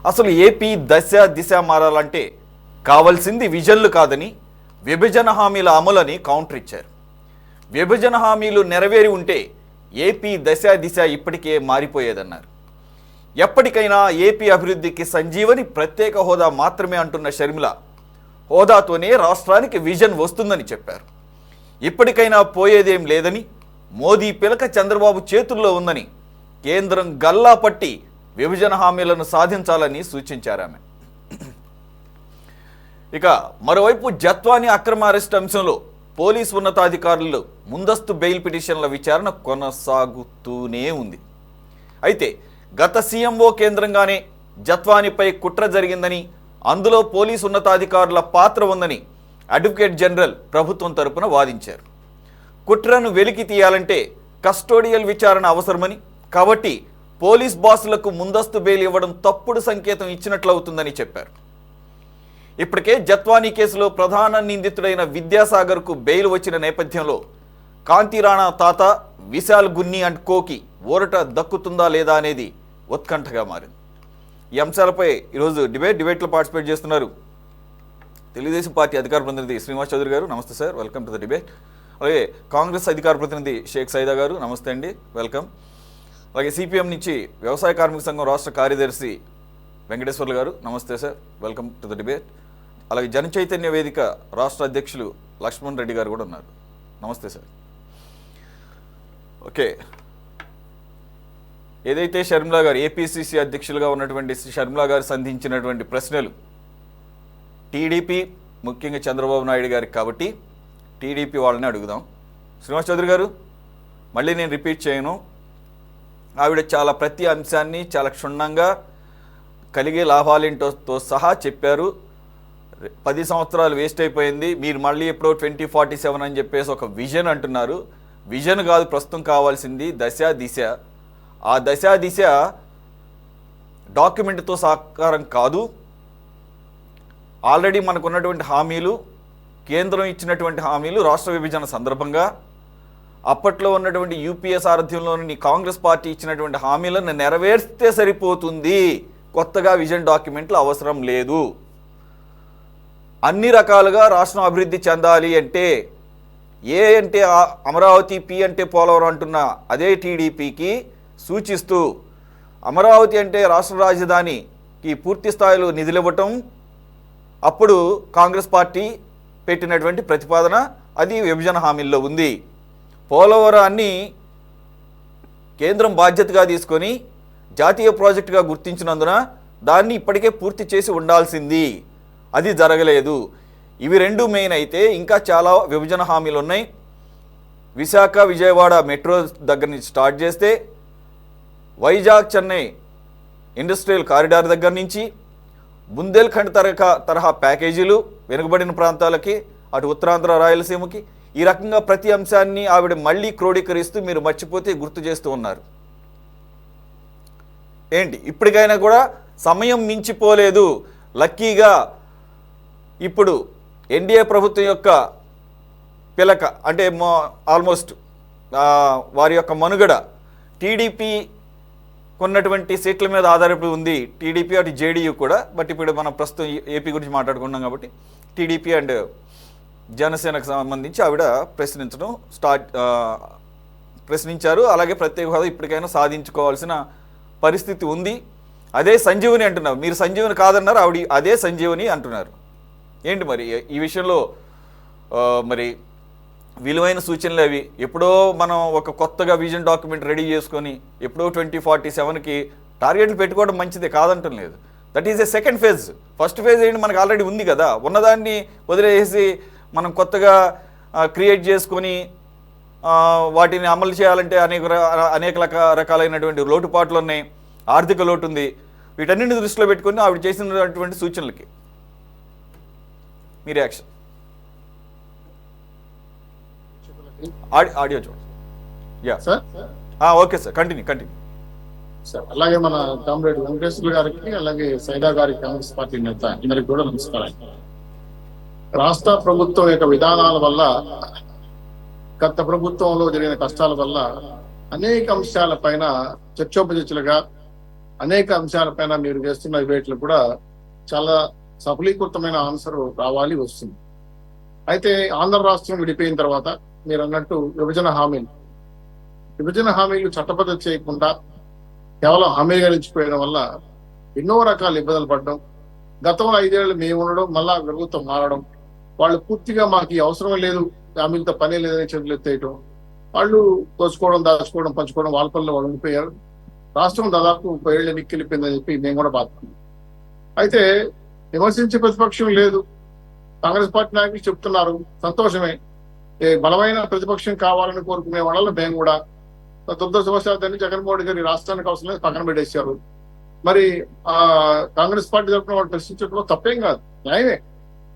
అసలు ఏపీ దశ దిశ మారాలంటే కావాల్సింది విజన్లు కాదని విభజన హామీల అమలని కౌంటర్ ఇచ్చారు. విభజన హామీలు నెరవేరి ఉంటే ఏపీ దశ దిశ ఇప్పటికే మారిపోయేదన్నారు. ఎప్పటికైనా ఏపీ అభివృద్ధికి సంజీవని ప్రత్యేక హోదా మాత్రమే అంటున్న షర్మిల హోదాతోనే రాష్ట్రానికి విజన్ వస్తుందని చెప్పారు. ఇప్పటికైనా పోయేదేం లేదని, మోదీ పిలక చంద్రబాబు చేతుల్లో ఉందని, కేంద్రం గల్లా పట్టి విభజన హామీలను సాధించాలని సూచించారు ఆమె. ఇక మరోవైపు జత్వాని అక్రమ అరెస్ట్ అంశంలో పోలీసు ఉన్నతాధికారులు ముందస్తు బెయిల్ పిటిషన్ల విచారణ కొనసాగుతూనే ఉంది. అయితే గత సీఎంఓ కేంద్రంగానే జత్వానిపై కుట్ర జరిగిందని, అందులో పోలీసు ఉన్నతాధికారుల పాత్ర ఉందని అడ్వకేట్ జనరల్ ప్రభుత్వం తరపున వాదించారు. కుట్రను వెలికి తీయాలంటే కస్టోడియల్ విచారణ అవసరమని, కాబట్టి పోలీస్ బాసులకు ముందస్తు బెయిల్ ఇవ్వడం తప్పుడు సంకేతం ఇచ్చినట్లవుతుందని చెప్పారు. ఇప్పటికే జత్వానీ కేసులో ప్రధాన నిందితుడైన విద్యాసాగర్కు బెయిల్ వచ్చిన నేపథ్యంలో కాంతిరాణా తాత, విశాల్ గున్ని అండ్ కోకి ఊరట దక్కుతుందా లేదా అనేది ఉత్కంఠగా మారింది. ఈ అంశాలపై ఈరోజు డిబేట్లో పార్టిసిపేట్ చేస్తున్నారు తెలుగుదేశం పార్టీ అధికార ప్రతినిధి శ్రీనివాస్ చౌదరి గారు. నమస్తే sir, welcome to the debate. అలాగే కాంగ్రెస్ అధికార ప్రతినిధి షేక్ సైదా గారు. నమస్తే అండి, వెల్కమ్. అలాగే సిపిఎం నుంచి వ్యవసాయ కార్మిక సంఘం రాష్ట్ర కార్యదర్శి వెంకటేశ్వర్లు గారు. నమస్తే sir, welcome to the debate. అలాగే జన చైతన్య వేదిక రాష్ట్ర అధ్యక్షులు లక్ష్మణ్ రెడ్డి గారు కూడా ఉన్నారు. నమస్తే సార్. ఓకే, ఏదైతే షర్మిలా గారు ఏపీసీసీ అధ్యక్షులుగా ఉన్నటువంటి షర్మిలా గారు సంధించినటువంటి ప్రశ్నలు టీడీపీ, ముఖ్యంగా చంద్రబాబు నాయుడు గారికి కాబట్టి టీడీపీ వాళ్ళని అడుగుదాం. శ్రీనివాస్ చౌదరి గారు, మళ్ళీ నేను రిపీట్ చేయను. ఆవిడ చాలా ప్రతి అంశాన్ని చాలా క్షుణ్ణంగా కలిగే లాభాలేంటోతో సహా చెప్పారు. 10 సంవత్సరాలు వేస్ట్ అయిపోయింది, మీరు మళ్ళీ ఎప్పుడో 2047 అని చెప్పేసి ఒక విజన్ అంటున్నారు. విజన్ కాదు ప్రస్తుతం కావాల్సింది దశ దిశ. ఆ దశ దిశ డాక్యుమెంట్తో సాకారం కాదు. ఆల్రెడీ మనకు ఉన్నటువంటి హామీలు, కేంద్రం ఇచ్చినటువంటి హామీలు రాష్ట్ర విభజన సందర్భంగా అప్పట్లో ఉన్నటువంటి యూపీఏ సారథ్యంలోని కాంగ్రెస్ పార్టీ ఇచ్చినటువంటి హామీలను నెరవేర్స్తే సరిపోతుంది. కొత్తగా విజన్ డాక్యుమెంట్లు అవసరం లేదు. అన్ని రకాలుగా రాష్ట్రం అభివృద్ధి చెందాలి అంటే, ఏ అంటే అమరావతి, పి అంటే పోలవరం అంటున్న అదే టీడీపీకి సూచిస్తూ అమరావతి అంటే రాష్ట్ర రాజధానికి పూర్తి స్థాయిలో నిధులు ఇవ్వటం అప్పుడు కాంగ్రెస్ పార్టీ పెట్టినటువంటి ప్రతిపాదన, అది విభజన హామీల్లో ఉంది. పోలవరాన్ని కేంద్రం బాధ్యతగా తీసుకొని జాతీయ ప్రాజెక్టుగా గుర్తించినందున దాన్ని ఇప్పటికే పూర్తి చేసి ఉండాల్సింది, అది జరగలేదు. ఇవి రెండు మెయిన్ అయితే ఇంకా చాలా విభజన హామీలు ఉన్నాయి. విశాఖ విజయవాడ మెట్రో దగ్గర నుంచి స్టార్ట్ చేస్తే వైజాగ్ చెన్నై ఇండస్ట్రియల్ కారిడార్ దగ్గర నుంచి బుందేల్ఖండ్ తరహా ప్యాకేజీలు వెనుకబడిన ప్రాంతాలకి, అటు ఉత్తరాంధ్ర రాయలసీమకి, ఈ రకంగా ప్రతి అంశాన్ని ఆవిడ మళ్ళీ క్రోడీకరిస్తూ మీరు మర్చిపోతే గుర్తు చేస్తూ ఉన్నారు. ఏంటి ఇప్పటికైనా కూడా సమయం మించిపోలేదు. లక్కీగా ఇప్పుడు ఎన్డీఏ ప్రభుత్వం యొక్క పిలక అంటే ఆల్మోస్ట్ వారి యొక్క మనుగడ టీడీపీ కొన్నటువంటి సీట్ల మీద ఆధారపడి ఉంది. టీడీపీ అటు జేడీయూ కూడా. బట్ ఇప్పుడు మనం ప్రస్తుతం ఏపీ గురించి మాట్లాడుకున్నాం కాబట్టి టీడీపీ అండ్ జనసేనకు సంబంధించి ఆవిడ ప్రశ్నించారు. అలాగే ప్రత్యేక హోదా ఇప్పటికైనా సాధించుకోవాల్సిన పరిస్థితి ఉంది. అదే సంజీవని అంటున్నారు. మీరు సంజీవని కాదన్నారు, ఆవిడ అదే సంజీవని అంటున్నారు. ఏంటి మరి ఈ విషయంలో మరి విలువైన సూచనలు అవి? ఎప్పుడో మనం ఒక కొత్తగా విజన్ డాక్యుమెంట్ రెడీ చేసుకొని ఎప్పుడో 2047కి టార్గెట్లు పెట్టుకోవడం మంచిదే, కాదంటం లేదు. That is a second phase. First phase ఏంటి, మనకు ఆల్రెడీ ఉంది కదా. ఉన్నదాన్ని వదిలేసి మనం కొత్తగా క్రియేట్ చేసుకొని వాటిని అమలు చేయాలంటే అనేక రకాలైనటువంటి లోటుపాట్లు ఉన్నాయి. ఆర్థిక లోటు ఉంది. వీటన్నింటిని దృష్టిలో పెట్టుకొని ఆవిడ చేసినటువంటి సూచనలకి మీ రియాక్షన్? ఆడియో చూడండి. Yeah sir, okay sir, continue sir. అలాగే మన కామ్రేడ్ వెంకటేశ్వర గారికి, అలాగే సైదా గారికి, కాంగ్రెస్ పార్టీ నేత అందరికి కూడా నమస్కారం. రాష్ట్ర ప్రభుత్వం యొక్క విధానాల వల్ల, గత ప్రభుత్వంలో జరిగిన కష్టాల వల్ల అనేక అంశాల పైన చర్చోపచర్చలుగా అనేక అంశాలపైన మీరు చేస్తున్న డిబేట్లు కూడా చాలా సఫలీకృతమైన ఆన్సర్ రావాలి వస్తుంది. అయితే ఆంధ్ర రాష్ట్రం విడిపోయిన తర్వాత మీరు అన్నట్టు విభజన హామీలు చట్టబద్ధ చేయకుండా కేవలం హామీగా నిలిచిపోయడం వల్ల ఎన్నో రకాల ఇబ్బందులు పడడం, గతంలో 5 ఏళ్ళు మేము ఉండడం, మళ్ళా ప్రభుత్వం మారడం, వాళ్ళు పూర్తిగా మాకు ఈ అవసరం లేదు, హామీలతో పని లేదని చేతులు ఎత్తేయటం, వాళ్ళు దోచుకోవడం, దాచుకోవడం, పంచుకోవడం, వాళ్ళ పనులు వాళ్ళు ఉండిపోయారు. రాష్ట్రం దాదాపు 30 ఏళ్ళు నిక్కిలిపోయిందని చెప్పి మేము కూడా బాధపడుతున్నాం. అయితే విమర్శించే ప్రతిపక్షం లేదు. కాంగ్రెస్ పార్టీ నాయకులు చెప్తున్నారు, సంతోషమే. బలమైన ప్రతిపక్షం కావాలని కోరుకునే వాళ్ళలో మేము కూడా దురదృష్టవశాత్తు జగన్మోహన్ రెడ్డి గారి రాష్ట్రానికి అవసరం లేదు పక్కన పెట్టేశారు. మరి కాంగ్రెస్ పార్టీ తరఫున వాళ్ళు ప్రశ్నించడంలో తప్పేం కాదు, న్యాయమే.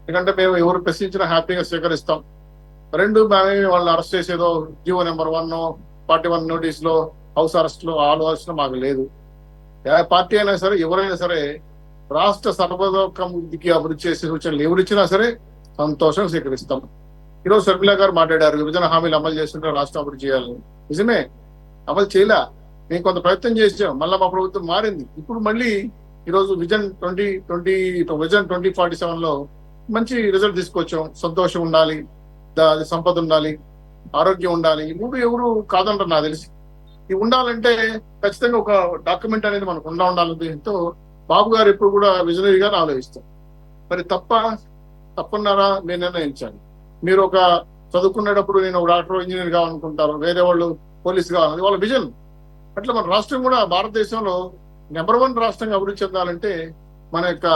ఎందుకంటే మేము ఎవరు ప్రశ్నించినా హ్యాపీగా స్వీకరిస్తాం. 2 మేమే వాళ్ళని అరెస్ట్ చేసేదో జీవో నెంబర్ 1 41 నోటీస్ లో హౌస్ అరెస్ట్ లో ఆలోచన మాకు లేదు. ఏ పార్టీ అయినా సరే, ఎవరైనా సరే రాష్ట్ర సర్వతోముఖి అభివృద్ధి చేసే సూచనలు ఎవరిచ్చినా సరే సంతోషం స్వీకరిస్తాం. ఈరోజు శర్మిల గారు మాట్లాడారు, విభజన హామీలు అమలు చేస్తుంటే రాష్ట్రం అభివృద్ధి చేయాలని. నిజమే, అమలు చేయలే. మేము కొంత ప్రయత్నం చేసాం, మళ్ళీ మా ప్రభుత్వం మారింది. ఇప్పుడు మళ్ళీ ఈరోజు విజన్ 2047 లో మంచి రిజల్ట్ తీసుకొచ్చాం. సంతోషం ఉండాలి, సంపద ఉండాలి, ఆరోగ్యం ఉండాలి. ఈ 3 ఎవరు కాదంటారు నాకు తెలిసి. ఇవి ఉండాలంటే ఖచ్చితంగా ఒక డాక్యుమెంట్ అనేది మనకు ఉండాలి. దీంతో బాబు గారు ఎప్పుడు కూడా విజనరీగా ఆలోచిస్తారు. మరి తప్పన్నారా మీరు నిర్ణయించాలి. మీరు ఒక చదువుకునేటప్పుడు నేను డాక్టర్, ఇంజనీర్ కావాలనుకుంటారు, వేరే వాళ్ళు పోలీస్ కావాలని వాళ్ళ విజన్. అట్లా మన రాష్ట్రం కూడా భారతదేశంలో నెంబర్ 1 రాష్ట్రంగా అభివృద్ధి చెందాలంటే మన యొక్క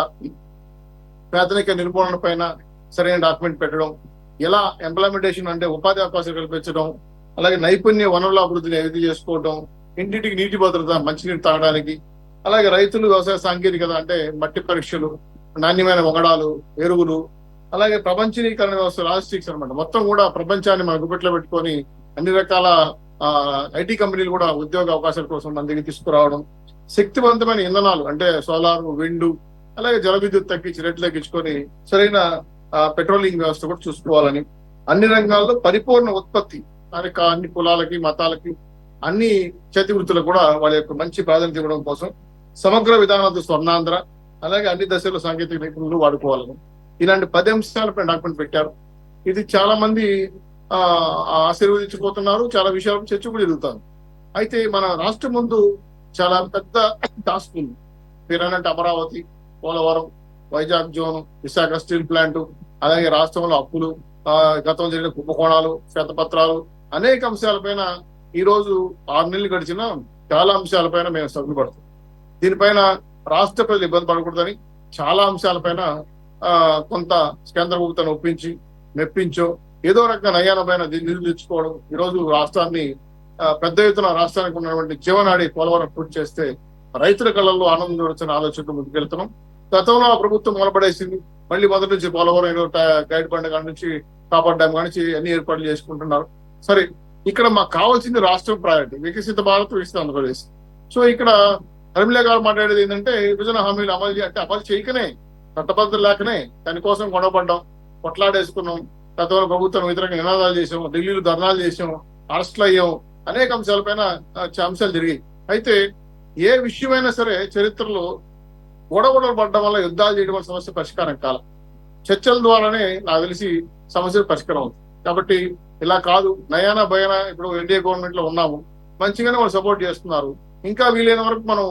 ప్రాథమిక నిర్మూలన పైన సరైన డాక్యుమెంట్ పెట్టడం, ఎలా ఇంప్లిమెంటేషన్ అంటే ఉపాధి అవకాశాలు కల్పించడం, అలాగే నైపుణ్య వనరుల అభివృద్ధిని అభివృద్ధి చేసుకోవడం, ఇంటింటికి నీటి భద్రత, మంచినీరు తాగడానికి, అలాగే రైతులు వ్యవసాయ సాంకేతికత అంటే మట్టి పరీక్షలు, నాణ్యమైన వంగడాలు, ఎరువులు, అలాగే ప్రపంచీకరణ వ్యవస్థ, లాజిస్టిక్స్ అనమాట. మొత్తం కూడా ప్రపంచాన్ని మన గుప్పెట్లో పెట్టుకొని అన్ని రకాల ఐటీ కంపెనీలు కూడా ఉద్యోగ అవకాశాల కోసం మన దగ్గర తీసుకురావడం, శక్తివంతమైన ఇంధనాలు అంటే సోలార్, విండ్, అలాగే జల విద్యుత్ తగ్గించి రేట్లు తగ్గించుకొని సరైన పెట్రోలింగ్ వ్యవస్థ కూడా చూసుకోవాలని, అన్ని రంగాల్లో పరిపూర్ణ ఉత్పత్తి అన్ని కులాలకి, మతాలకి, అన్ని చేతి వృత్తులకు కూడా వాళ్ళ యొక్క మంచి ప్రాధాన్యత ఇవ్వడం కోసం సమగ్ర విధానాలతో స్వర్ణాంధ్ర, అలాగే అన్ని దశల్లో సాంకేతిక నిపుణులు వాడుకోవాలని ఇలాంటి 10 అంశాలపై డాక్యుమెంట్ పెట్టారు. ఇది చాలా మంది ఆశీర్వదించిపోతున్నారు. చాలా విషయాలు చర్చ కూడా జరుగుతారు. అయితే మన రాష్ట్రం ముందు చాలా పెద్ద టాస్క్ ఉంది. మీరన్నట్టు Amaravati, Polavaram, Vizag zone, Visakha steel plant, అలాగే రాష్ట్రంలో అప్పులు, గతంలో జరిగిన కుంభకోణాలు, శ్వేతపత్రాలు, అనేక అంశాలపైన ఈ రోజు 6 నెలలు గడిచిన చాలా అంశాలపైన మేము సభ్యులు పడుతున్నాం. దీనిపైన రాష్ట్ర ప్రజలు ఇబ్బంది పడకూడదని చాలా అంశాలపైన కొంత కేంద్ర ప్రభుత్వాన్ని ఒప్పించి మెప్పించో ఏదో రకంగా నయానమైన నిధులు తెచ్చుకోవడం, ఈరోజు రాష్ట్రాన్ని పెద్ద ఎత్తున రాష్ట్రానికి ఉన్నటువంటి జీవనాడి పోలవరం పూర్తి చేస్తే రైతుల కళ్ళల్లో ఆనందం చూడొచ్చని ఆలోచనలు ముందుకెళ్తున్నాం. గతంలో ఆ ప్రభుత్వం మొదలుపడేసింది, మళ్ళీ మొదటి నుంచి పోలవరం గైడ్ బండ్ కాడి నుంచి కాపాడు డ్యామ్ కానించి అన్ని ఏర్పాట్లు చేసుకుంటున్నారు. సరే, ఇక్కడ మాకు కావాల్సింది రాష్ట్రం ప్రయారిటీ, వికసిత భారత్, వికసిత ఆంధ్రప్రదేశ్. సో ఇక్కడ షర్మిల గారు మాట్లాడేది ఏంటంటే విభజన హామీలు అమలు చేయకనే, చట్టబద్ధత లేకనే దానికోసం గొడవపడ్డాం, కొట్లాడేసుకున్నాం, గతంలో ప్రభుత్వం వ్యతిరేకంగా నినాదాలు చేసాం, ఢిల్లీలో ధర్నాలు చేసాం, అరెస్టులు అయ్యాం, అనేక అంశాలపైన అంశాలు జరిగాయి. అయితే ఏ విషయమైనా సరే చరిత్రలో గొడవలు పడడం వల్ల యుద్ధాలు చేయడం వల్ల సమస్య పరిష్కారం కాలం, చర్చల ద్వారానే నాకు తెలిసి సమస్య పరిష్కారం అవుతుంది. కాబట్టి ఇలా కాదు, నయానా భయాన ఇప్పుడు ఎన్డీఏ గవర్నమెంట్ లో ఉన్నాము, మంచిగానే వాళ్ళు సపోర్ట్ చేస్తున్నారు. ఇంకా వీలైన వరకు మనం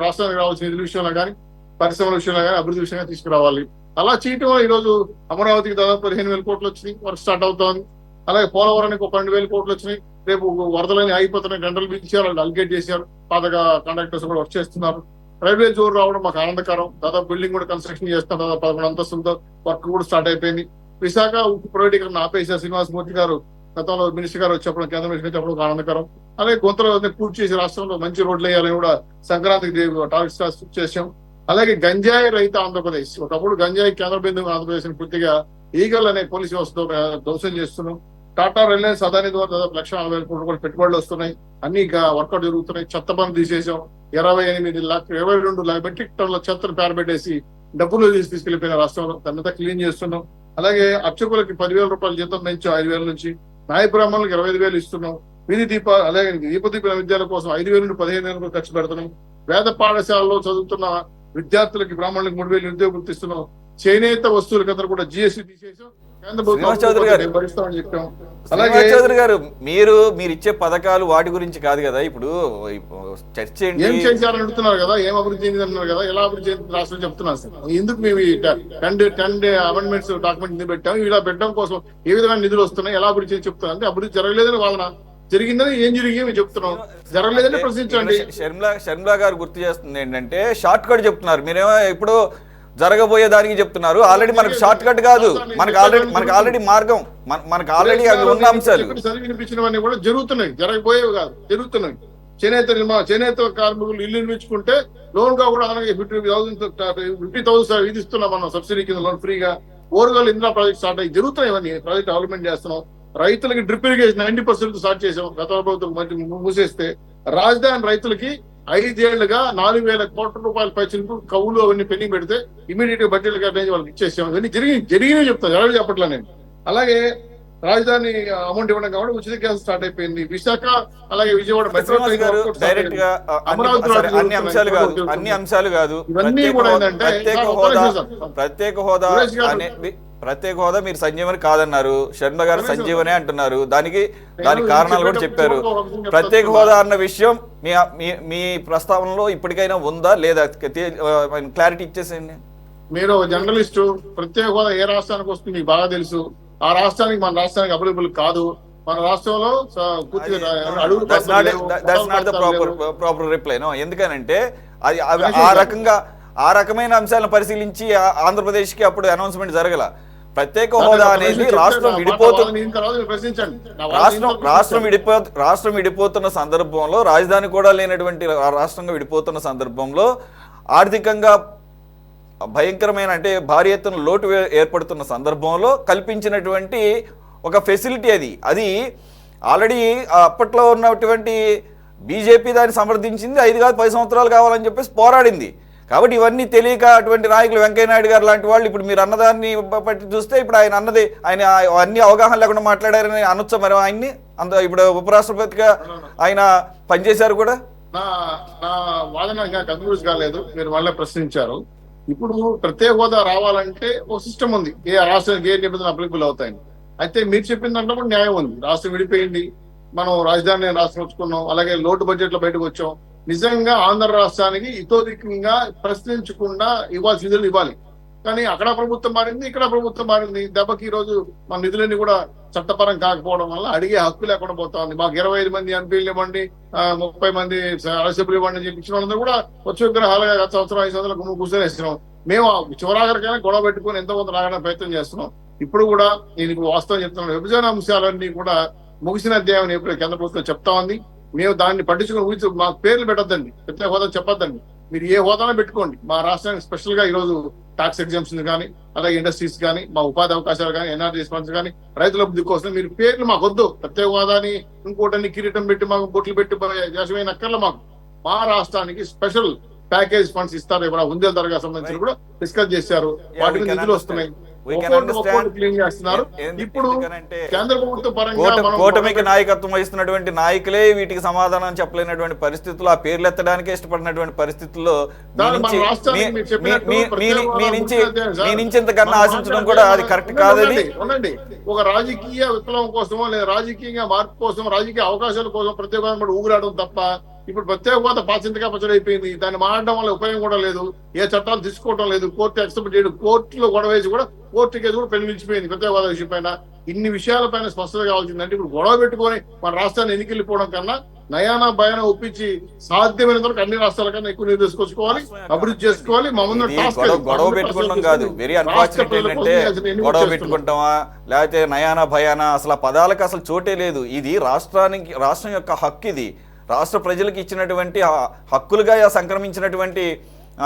రాష్ట్రానికి రావాల్సిన నిధుల విషయంలో కానీ, పరిశ్రమల విషయంలో కానీ, అభివృద్ధి విషయంగా తీసుకురావాలి. అలా చేయటం ఈ రోజు అమరావతికి దాదాపు 15,000 కోట్లు వచ్చినాయి, వర్క్ స్టార్ట్ అవుతోంది. అలాగే పోలవరానికి 12,000 కోట్లు వచ్చినాయి. రేపు వరదలని ఆగిపోతున్నాయి, గంటలు పిలిచారు, వాళ్ళు అలిగేట్ చేశారు, పాతగా కాంట్రాక్టర్స్ కూడా వర్క్ చేస్తున్నారు. రైల్వే జోన్ రావడం మాకు ఆనందకరం. దాదాపు బిల్డింగ్ కూడా కన్స్ట్రక్షన్ చేస్తాం, దాదాపు 11 అంతస్తులతో వర్క్ కూడా స్టార్ట్ అయిపోయింది. విశాఖ ఉక్కు ప్రైవేటీకరణ ఆపేశారు శ్రీనివాసమూర్తి గారు, గతంలో మినిస్టర్ గారు వచ్చేప్పుడు, కేంద్ర మినిస్టర్ చెప్పడం ఆనందకరం. అలాగే గుంతలు పూర్తి చేసి రాష్ట్రంలో మంచి రోడ్లు వేయాలని కూడా సంక్రాంతికి టార్గెట్ చేశాం. అలాగే గంజాయి రహిత ఆంధ్రప్రదేశ్, ఒకప్పుడు గంజాయి కేంద్ర బిందువు ఆంధ్రప్రదేశ్ పూర్తిగా ఈగల్ అనే పోలీసు వ్యవస్థతో ధ్వంసం చేస్తున్నాం. టాటా రిలయన్స్ అదాని ద్వారా దాదాపు 1,40,000 కోట్ల రూపాయలు పెట్టుబడులు వస్తున్నాయి, అన్ని వర్కౌట్ జరుగుతున్నాయి. చెత్త పనులు తీసేసాం, 22 మెట్రిక్ టన్నుల చెత్తను పేరబెట్టేసి డబ్బులు తీసుకెళ్లిపోయిన రాష్ట్రంలో దాన్ని క్లీన్ చేస్తున్నాం. అలాగే అర్చకులకి 10,000 రూపాయల జీతం పెంచాం, 5,000 నుంచి. న్యాయ బ్రాహ్మణులకు 25,000 ఇస్తున్నాం. వీధి దీపాలు, అలాగే దీపదీప విద్యాల కోసం 5,000 నుండి 15,000 ఖర్చు పెడుతున్నాం. వేద పాఠశాలలో చదువుతున్న విద్యార్థులకి బ్రాహ్మణులకు 3,000 నిరుద్యోగులు ఇస్తున్నాం. చేనేత వస్తువులకి అందరూ కూడా జిఎస్టీ తీసేసాం. కేంద్ర శ్రీనివాస్ చౌదరి గారు, ప్రభుత్వం భరిస్తామని చెప్పాం. అలాగే శ్రీనివాస్ చౌదరి గారు, మీరు ఇచ్చే పథకాలు వాటి గురించి కాదు కదా ఇప్పుడు చర్చ ఏంటి? ఏం చేశారని అడుగుతున్నారు కదా, ఏం అభివృద్ధి చెందింది అంటున్నారు కదా, ఎలా అభివృద్ధి చెందింది రాష్ట్రం చెప్తున్నారు సార్. ఎందుకు మేము 10 అమెండ్మెంట్స్ డాక్యుమెంట్ పెట్టాం, ఇలా పెట్టడం కోసం ఏ విధమైన నిధులు వస్తున్నాయి, ఎలా అభివృద్ధి చేసి చెప్తున్నారు. అంటే అభివృద్ధి జరగలేదని వాదన, జరిగిందని ఏం జరిగి మేము చెప్తున్నాం. జరగలేదని ప్రశ్నించండి. షర్మిలా గారు గుర్తు చేస్తుంది ఏంటంటే షార్ట్ కట్ చెప్తున్నారు, మీరేమో ఇప్పుడు జరగబోయే దానికి చెప్తున్నారు. ఆల్రెడీ మనకు షార్ట్ కట్ కాదు, మనకు ఆల్రెడీ మార్గం, మనకు ఆల్రెడీ అవి ఉన్న అంశాలు వినిపించినవన్నీ కూడా జరుగుతున్నాయి, జరగబోయేవి కాదు, జరుగుతున్నాయి. చేనేత కార్మికులు ఇల్లు నిర్మించుకుంటే లోన్ గా కూడా అలాగే 50,000 ఇది ఇస్తున్నాం మనం, సబ్సిడీ కింద లోన్ ఫ్రీగా. ఓరుగల్ ఇందిరా ప్రాజెక్ట్ స్టార్ట్ అయ్యి జరుగుతున్నాయి, ఇవన్నీ ప్రాజెక్ట్ డెవలప్మెంట్ చేస్తున్నాం. రైతులకి డ్రిప్ ఇరిగేషన్ 90% స్టార్ట్ చేసాం, గత ప్రభుత్వం మూసేస్తే. రాజధాని రైతులకి 5 ఏళ్లుగా 4,000 కోట్ల రూపాయల పైచిలకు కవులు అవన్నీ పెండింగ్ పెడితే ఇమీడియట్ గా బడ్జెట్ కేటాయించి వాళ్ళకి ఇచ్చేసాం. ఇవన్నీ జరిగినవి చెప్తాను, ఎవరు చెప్పట్లా నేను. అలాగే రాజధాని అమౌంట్ ఇవ్వడం కాబట్టి ఉచిత గ్యాస్ స్టార్ట్ అయిపోయింది. విశాఖ అలాగే విజయవాడ మెట్రో డైరెక్ట్ గా అన్ని అంశాలు కాదు. ఇవన్నీ కూడా ఏంటంటే ప్రత్యేక హోదా మీరు సంజీవని కాదన్నారు, శర్మ గారు సంజీవనే అంటున్నారు. దానికి కారణాలు కూడా చెప్పారు. ప్రత్యేక హోదా అన్న విషయం మీ ప్రస్తావనలో ఇప్పటికైనా ఉందా లేదా క్లారిటీ ఇచ్చేసేయండి. మీరు జర్నలిస్టు, ప్రత్యేక హోదా ఏ రాష్ట్రానికి వస్తుంది మీకు బాగా తెలుసు. ఆ రాష్ట్రానికి మన రాష్ట్రానికి అవైలబుల్ కాదు. మన రాష్ట్రంలో ప్రాపర్ రిప్లై. ఎందుకనంటే అది ఆ రకమైన అంశాలను పరిశీలించి ఆంధ్రప్రదేశ్ కి అప్పుడు అనౌన్స్మెంట్ జరగల. ప్రత్యేక హోదా అనేది రాష్ట్రం విడిపోతున్న సందర్భంలో, రాజధాని కూడా లేనటువంటి రాష్ట్రంగా విడిపోతున్న సందర్భంలో ఆర్థికంగా భయంకరమైన అంటే భారీ ఎత్తున లోటు ఏర్పడుతున్న సందర్భంలో కల్పించినటువంటి ఒక ఫెసిలిటీ అది ఆల్రెడీ అప్పట్లో ఉన్నటువంటి బీజేపీ దాన్ని సమర్థించింది. 5 కాదు 10 సంవత్సరాలు కావాలని చెప్పేసి పోరాడింది. కాబట్టి ఇవన్నీ తెలియక అటువంటి నాయకులు వెంకయ్యనాయుడు గారు లాంటి వాళ్ళు ఇప్పుడు మీరు అన్నదాన్ని బట్టి చూస్తే ఇప్పుడు ఆయన అన్ని అవగాహన లేకుండా మాట్లాడారని అనొచ్చా మరి ఆయన్ని? ఇప్పుడు ఉపరాష్ట్రపతిగా ఆయన పనిచేశారు కూడా. నా వాదన ఇంకా కన్క్లూజ్ కాలేదు, మీరు మళ్ళీ ప్రశ్నించారు. ఇప్పుడు ప్రత్యేక హోదా రావాలంటే ఒక సిస్టమ్ ఉంది, ఏ రాష్ట్రానికి ఏ నిబంధనలు అప్లికబుల్ అవుతాయని. అయితే మీరు చెప్పిన దాంట్లో కూడా న్యాయం ఉంది. రాష్ట్రం విడిపోయింది, మనం రాజధాని రాష్ట్రం వచ్చుకున్నాం, అలాగే లోటు బడ్జెట్ లో బయటకు వచ్చాం. నిజంగా ఆంధ్ర రాష్ట్రానికి ఇతోధికంగా ప్రశ్నించకుండా ఇవ్వాల్సిన నిధులు ఇవ్వాలి. కానీ అక్కడ ప్రభుత్వం మారింది, ఇక్కడ ప్రభుత్వం మారింది. దెబ్బకి ఈ రోజు మన నిధులన్నీ కూడా చట్టపరం కాకపోవడం వల్ల అడిగే హక్కు లేకుండా పోతా ఉంది. మాకు 25 మంది ఎంపీలు ఇవ్వండి, 30 మంది రాజ్యసభ్యులు ఇవ్వండి అని చెప్పి ఇచ్చిన వాళ్ళందరూ కూడా వచ్చే విగ్రహాలుగా గత సంవత్సరం 5 సంవత్సరాలు కూర్చొని వేస్తున్నాం. మేము చివరాఖరికైనా గొడవ పెట్టుకుని ఎంతో కొంత రాగడానికి ప్రయత్నం చేస్తున్నాం. ఇప్పుడు కూడా నేను ఇప్పుడు వాస్తవం చెప్తున్నాను, విభజన అంశాలన్నీ కూడా ముగిసిన అధ్యాయం ఎప్పుడు కేంద్ర ప్రభుత్వం చెప్తా ఉంది. మేము దాన్ని పట్టించుకుని మాకు పేర్లు పెట్టద్దండి, ప్రత్యేక హోదా చెప్పొద్దండి. మీరు ఏ హోదానే పెట్టుకోండి. మా రాష్ట్రానికి స్పెషల్ గా ఈరోజు టాక్స్ ఎగ్జామ్షన్ కానీ, అలాగే ఇండస్ట్రీస్ కానీ, మా ఉపాధి అవకాశాలు కానీ, ఎన్ఆర్జీ స్పాన్సర్ కానీ, రైతుల అభివృద్ధి కోసం మీరు పేర్లు మాకు వద్దు. ప్రత్యేక హోదాని ఇంకోటని కిరీటం పెట్టి మాకు బొట్లు పెట్టి దేశమైన అక్కర్ల మాకు. మా రాష్ట్రానికి స్పెషల్ ప్యాకేజ్ ఫండ్స్ ఇస్తారు. ఇప్పుడు ఉందేల తరగతి సంబంధించి కూడా డిస్కస్ చేశారు, వాటి మీద నిధులు వస్తున్నాయి. ఇప్పుడు కేంద్ర ప్రభుత్వ పరంగా కూటమికి నాయకత్వం వహిస్తున్నటువంటి నాయకులే వీటికి సమాధానం చెప్పలేనటువంటి పరిస్థితుల్లో, ఆ పేర్లు ఎత్తడానికే ఇష్టపడినటువంటి పరిస్థితుల్లో మీ నుంచి ఇంతకన్నా ఆశించడం కూడా అది కరెక్ట్ కాదు. ఉండండి, ఒక రాజకీయ విప్లవం కోసమో లేదా రాజకీయంగా మార్పు కోసం, రాజకీయ అవకాశాల కోసం ప్రత్యేక ఊగురాడడం తప్ప ఇప్పుడు ప్రత్యేక హోదా పాచింతగా పచ్చడి అయిపోయింది. దాన్ని మారడం వల్ల ఉపయోగం కూడా లేదు, ఏ చట్టాలు తీసుకోవడం లేదు, కోర్టు యాక్సెప్ట్ చేయడం, కోర్టులో గొడవ వేసి కూడా కోర్టు కేసు కూడా పెళ్లించిపోయింది ప్రత్యేక హోదా విషయం పైన. ఇన్ని విషయాలపైన స్పష్టత కావాల్సిందంటే ఇప్పుడు గొడవ పెట్టుకొని మన రాష్ట్రాన్ని ఎన్నికెళ్ళిపోవడం కన్నా నయానా భయాన ఒప్పించి సాధ్యమైనంత వరకు అన్ని రాష్ట్రాల కన్నా ఎక్కువ నిధులు తీసుకొచ్చుకోవాలి, అభివృద్ధి చేసుకోవాలి. మా ముందు గొడవ పెట్టుకుంటాం కాదు, వెరీ అన్ఫార్చునేట్ ఏంటంటే గొడవ పెట్టుకుంటామా లేకపోతే నయానా భయానా అసలు ఆ పదాలకు అసలు చోటే లేదు. ఇది రాష్ట్రం యొక్క హక్కు, ఇది రాష్ట్ర ప్రజలకు ఇచ్చినటువంటి హక్కులుగా సంక్రమించినటువంటి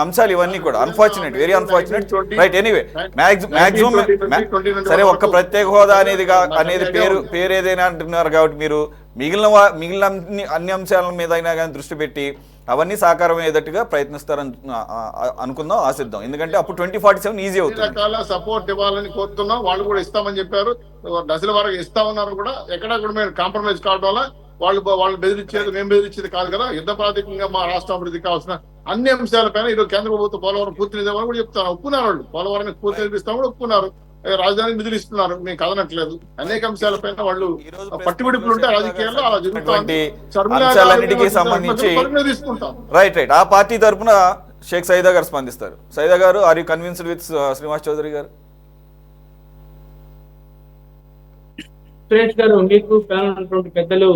అంశాలు ఇవన్నీ కూడా. Unfortunate, very unfortunate. Right, anyway maximum సరే, ఒక్క ప్రత్యేక హోదా అనేది పేరు ఏదైనా అంటున్నారు కాబట్టి మీరు మిగిలిన అన్ని అంశాల మీద అయినా కానీ దృష్టి పెట్టి అవన్నీ సాకారం అయ్యేటట్టుగా ప్రయత్నిస్తారని అనుకుందాం, ఆశిద్దాం. ఎందుకంటే అప్పుడు 2047 ఈజీ అవుతుంది. రకాల సపోర్ట్ ఇవ్వాలని కోరుతున్నాం. వాళ్ళు కూడా ఇస్తామని చెప్పారు, దశల వరకు ఇస్తామన్నారు కూడా. ఎక్కడా కూడా మేము కాంప్రమైజ్ కావడం వల్ల వాళ్ళు బెదిరించేది మేము బెదిరించేది కాదు కదా. యుద్ధ ప్రాతికంగా మా రాష్ట్ర అభివృద్ధి కావాల్సిన అన్ని అంశాలపైన ఈరోజు కేంద్ర ప్రభుత్వం పోలవరం పూర్తి నిధులు కూడా చెప్తాను, ఒప్పుకున్నారు వాళ్ళు. పోలవరానికి పూర్తి నిధులు ఇస్తాం కూడా ఒప్పుకున్నారు, రాజధానికి నిధులు ఇస్తున్నారు, మేము కదనట్లేదు. అనేక అంశాలపైన వాళ్ళు పట్టుబిడుపులు ఉంటే రాజకీయాల్లో అలా జరుగుతుంది. అంశాలన్నిటికీ సంబంధించి తీసుకుంటాం. రైట్ రైట్ ఆ పార్టీ తరఫున షేక్ సైదా గారు స్పందిస్తారు. సైదా గారు, are you convinced with Srinivas Chowdary గారు? సురేష్ గారు, మీకు కానున్నటువంటి పెద్దలు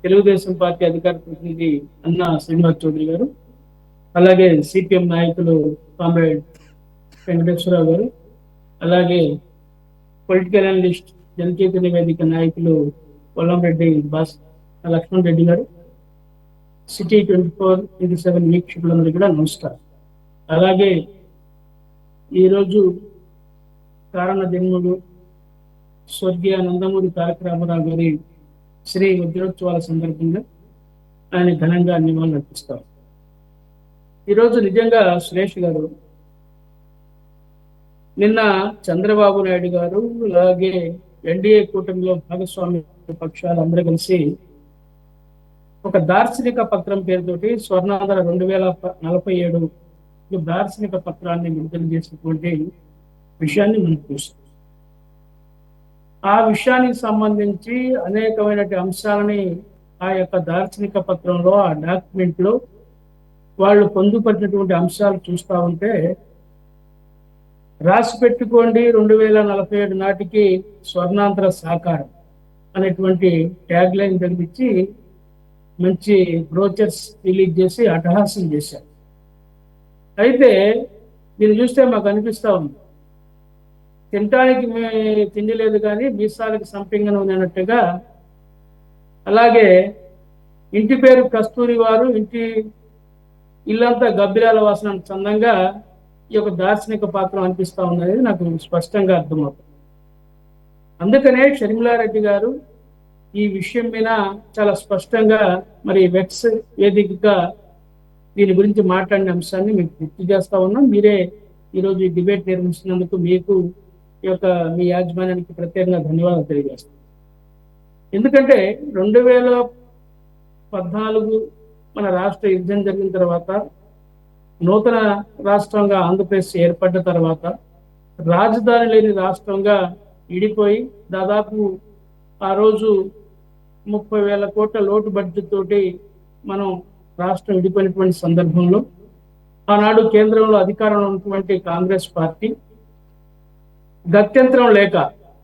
తెలుగుదేశం పార్టీ అధికార ప్రతినిధి అన్న శ్రీనివాస్ చౌదరి గారు, అలాగే సిపిఎం నాయకులు కామ్రేడ్ వెంకటేశ్వరరావు గారు, అలాగే పొలిటికల్ అనలిస్ట్ జనచైతన్య వేదిక నాయకులు పొల్లంరెడ్డి లక్ష్మణ్ రెడ్డి గారు, సిటీ 24/7 వీక్షకులందరూ కూడా నమస్కారం. అలాగే ఈరోజు కారణ జన్ముడు స్వర్గీయ నందమూరి తారక రామారావు గారి శ్రీ వజ్రోత్సవాల సందర్భంగా ఆయన ఘనంగా నివాళులు అర్పిస్తారు. ఈరోజు నిజంగా సురేష్ గారు, నిన్న చంద్రబాబు నాయుడు గారు అలాగే ఎన్డీఏ కూటమిలో భాగస్వామ్య పక్షాలు అందరూ కలిసి ఒక దార్శనిక పత్రం పేరుతోటి స్వర్ణాంధ్ర 2047 దార్శనిక పత్రాన్ని విడుదల చేసినటువంటి విషయాన్ని మనం చూస్తాం. ఆ విషయానికి సంబంధించి అనేకమైన అంశాలని ఆ యొక్క దార్శనిక పత్రంలో, ఆ డాక్యుమెంట్ లో వాళ్ళు పొందుపరిచినటువంటి అంశాలు చూస్తూ ఉంటే, రాసి పెట్టుకోండి 2047 నాటికి స్వర్ణాంధ్ర సాకారం అనేటువంటి ట్యాగ్ లైన్ తగ్గించి మంచి బ్రోచర్స్ రిలీజ్ చేసి అట్టహాసం చేశారు. అయితే దీన్ని చూస్తే మాకు అనిపిస్తా ఉంది, తినటానికి తిండి లేదు కానీ మీసాలకి సంపింగన ఉన్నట్టుగా. అలాగే ఇంటి పేరు కస్తూరి వారు, ఇల్లంతా గబ్బిలాల వాసన చందంగా ఈ యొక్క దార్శనిక పాత్ర అనిపిస్తా ఉన్నది నాకు స్పష్టంగా అర్థమవుతుంది. అందుకనే షర్మిలారెడ్డి గారు ఈ విషయం మీద చాలా స్పష్టంగా మరి వెక్స్ వేదికగా దీని గురించి మాట్లాడిన అంశాన్ని మీకు గుర్తు చేస్తా ఉన్నాం. మీరే ఈరోజు ఈ డిబేట్ నిర్వహించినందుకు మీకు మీ యాజమాన్యానికి ప్రత్యేకంగా ధన్యవాదాలు తెలియజేస్తాం. ఎందుకంటే 2014 మన రాష్ట్ర యుద్ధం జరిగిన తర్వాత, నూతన రాష్ట్రంగా ఆంధ్రప్రదేశ్ ఏర్పడ్డ తర్వాత, రాజధాని లేని రాష్ట్రంగా విడిపోయి దాదాపు ఆ రోజు 30,000 కోట్ల లోటు బడ్జెట్ తోటి మనం రాష్ట్రం విడిపోయినటువంటి సందర్భంలో ఆనాడు కేంద్రంలో అధికారంలో ఉన్నటువంటి కాంగ్రెస్ పార్టీ గత్యంతరం లేక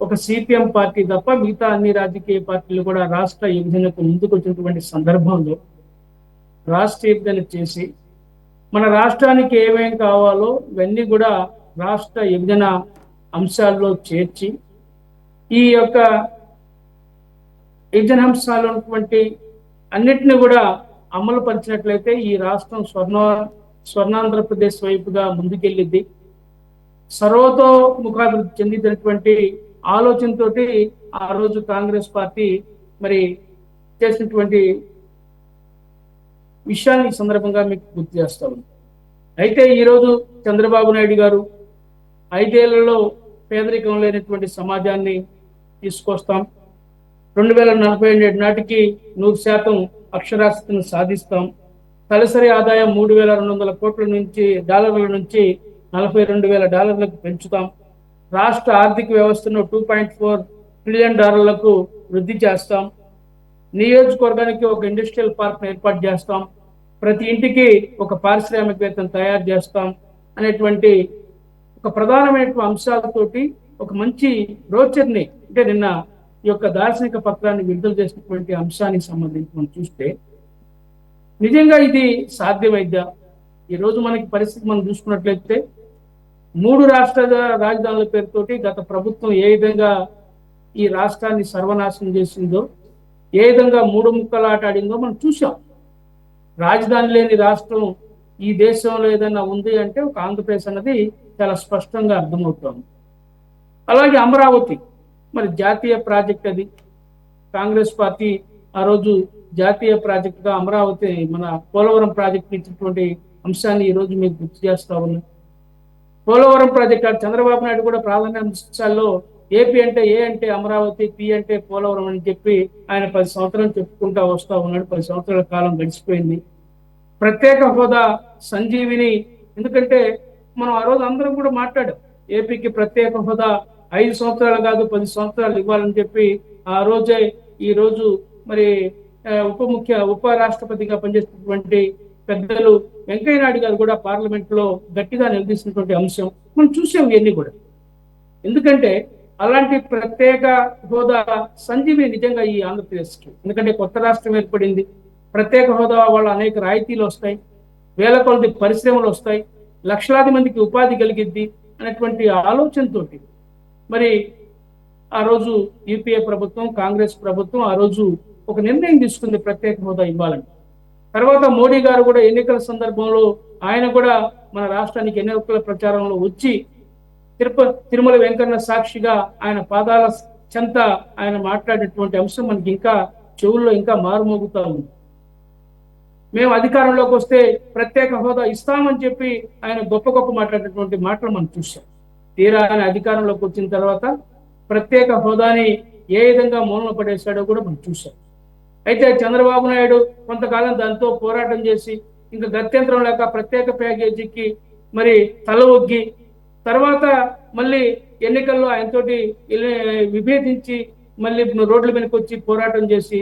ఒక సిపిఎం పార్టీ తప్ప మిగతా అన్ని రాజకీయ పార్టీలు కూడా రాష్ట్ర విభజనకు ముందుకు వచ్చినటువంటి సందర్భంలో రాష్ట్ర విభజన చేసి మన రాష్ట్రానికి ఏమేం కావాలో ఇవన్నీ కూడా రాష్ట్ర విభజన అంశాల్లో చేర్చి ఈ యొక్క విభజన అంశాలు ఉన్నటువంటి అన్నిటిని కూడా అమలు పరిచినట్లయితే ఈ రాష్ట్రం స్వర్ణాంధ్రప్రదేశ్ వైపుగా ముందుకెళ్ళిద్ది, సర్వతోముఖాభివృద్ధి చెందినటువంటి ఆలోచనతోటి ఆ రోజు కాంగ్రెస్ పార్టీ మరి చేసినటువంటి విషయాన్ని ఈ సందర్భంగా మీకు గుర్తు చేస్తా ఉంది. అయితే ఈరోజు చంద్రబాబు నాయుడు గారు 5 ఏళ్లలో పేదరికం లేనటువంటి సమాజాన్ని తీసుకొస్తాం, 2047 నాటికి 100% అక్షరాస్యతను సాధిస్తాం, తలసరి ఆదాయం $3,200 కోట్ల డాలర్ల నుంచి $42,000 పెంచుతాం, రాష్ట్ర ఆర్థిక వ్యవస్థను $2.4 ట్రిలియన్ వృద్ధి చేస్తాం, నియోజకవర్గానికి ఒక ఇండస్ట్రియల్ పార్క్ ఏర్పాటు చేస్తాం, ప్రతి ఇంటికి ఒక పారిశ్రామికవేత్తను తయారు చేస్తాం అనేటువంటి ఒక ప్రధానమైనటువంటి అంశాలతోటి ఒక మంచి బ్రోచర్ని, అంటే నిన్న ఈ యొక్క దార్శనిక పత్రాన్ని విడుదల చేసినటువంటి అంశానికి సంబంధించి మనం చూస్తే నిజంగా ఇది సాధ్యమైద్దా? ఈరోజు మనకి పరిస్థితి మనం చూసుకున్నట్లయితే 3 రాష్ట్రాల రాజధానుల పేరుతోటి గత ప్రభుత్వం ఏ విధంగా ఈ రాష్ట్రాన్ని సర్వనాశనం చేసిందో, ఏ విధంగా 3 ముక్కలాట ఆడిందో మనం చూసాం. రాజధాని లేని రాష్ట్రం ఈ దేశంలో ఏదైనా ఉంది అంటే ఒక ఆంధ్రప్రదేశ్ అన్నది చాలా స్పష్టంగా అర్థమవుతోంది. అలాగే అమరావతి మరి జాతీయ ప్రాజెక్ట్, అది కాంగ్రెస్ పార్టీ ఆ రోజు జాతీయ ప్రాజెక్టుగా అమరావతి మన పోలవరం ప్రాజెక్టు ఇచ్చినటువంటి అంశాన్ని ఈ రోజు మీకు గుర్తు చేస్తా ఉన్నాం. పోలవరం ప్రాజెక్టు చంద్రబాబు నాయుడు కూడా ప్రాధాన్య అంశాల్లో ఏపీ అంటే ఏ అంటే అమరావతి, పి అంటే పోలవరం అని చెప్పి ఆయన 10 సంవత్సరాలు చెప్పుకుంటా వస్తా ఉన్నాడు. 10 సంవత్సరాల కాలం గడిచిపోయింది. ప్రత్యేక హోదా సంజీవిని. ఎందుకంటే మనం ఆ రోజు అందరం కూడా మాట్లాడాం, ఏపీకి ప్రత్యేక హోదా 5 సంవత్సరాలు కాదు 10 సంవత్సరాలు ఇవ్వాలని చెప్పి ఆ రోజే. ఈ రోజు మరి ఉప రాష్ట్రపతిగా పనిచేస్తున్నటువంటి పెద్దలు వెంకయ్య నాయుడు గారు కూడా పార్లమెంట్ లో గట్టిగా నిలదీసినటువంటి అంశం మనం చూసాం ఇవన్నీ కూడా. ఎందుకంటే అలాంటి ప్రత్యేక హోదా సంజీవిని నిజంగా ఈ ఆంధ్రప్రదేశ్కి. ఎందుకంటే కొత్త రాష్ట్రం ఏర్పడింది, ప్రత్యేక హోదా వల్ల అనేక రాయితీలు వస్తాయి, వేల కొలది పరిశ్రమలు వస్తాయి, లక్షలాది మందికి ఉపాధి కలిగిద్ది అనేటువంటి ఆలోచనతోటి మరి ఆ రోజు యూపీఏ ప్రభుత్వం, కాంగ్రెస్ ప్రభుత్వం ఆ రోజు ఒక నిర్ణయం తీసుకుంది ప్రత్యేక హోదా ఇవ్వాలని. తర్వాత మోడీ గారు కూడా ఎన్నికల సందర్భంలో ఆయన కూడా మన రాష్ట్రానికి ఎన్నికల ప్రచారంలో వచ్చి తిరుమల వెంకన్న సాక్షిగా ఆయన పాదాల చెంత ఆయన మాట్లాడినటువంటి అంశం మనకి ఇంకా చెవుల్లో ఇంకా మారుమోగుతా ఉంది. మేము అధికారంలోకి వస్తే ప్రత్యేక హోదా ఇస్తామని చెప్పి ఆయన గొప్ప గొప్ప మాట్లాడినటువంటి మాటలు మనం చూసాం. తీరా ఆయన అధికారంలోకి వచ్చిన తర్వాత ప్రత్యేక హోదాని ఏ విధంగా మూలన పడేశాడో కూడా మనం చూసాం. అయితే చంద్రబాబు నాయుడు కొంతకాలం దాంతో పోరాటం చేసి ఇంకా గత్యంతరం లేక ప్రత్యేక ప్యాకేజీకి మరి తల ఒగ్గి తర్వాత మళ్ళీ ఎన్నికల్లో ఆయనతోటి విభేదించి మళ్ళీ రోడ్ల మీదకి వచ్చి పోరాటం చేసి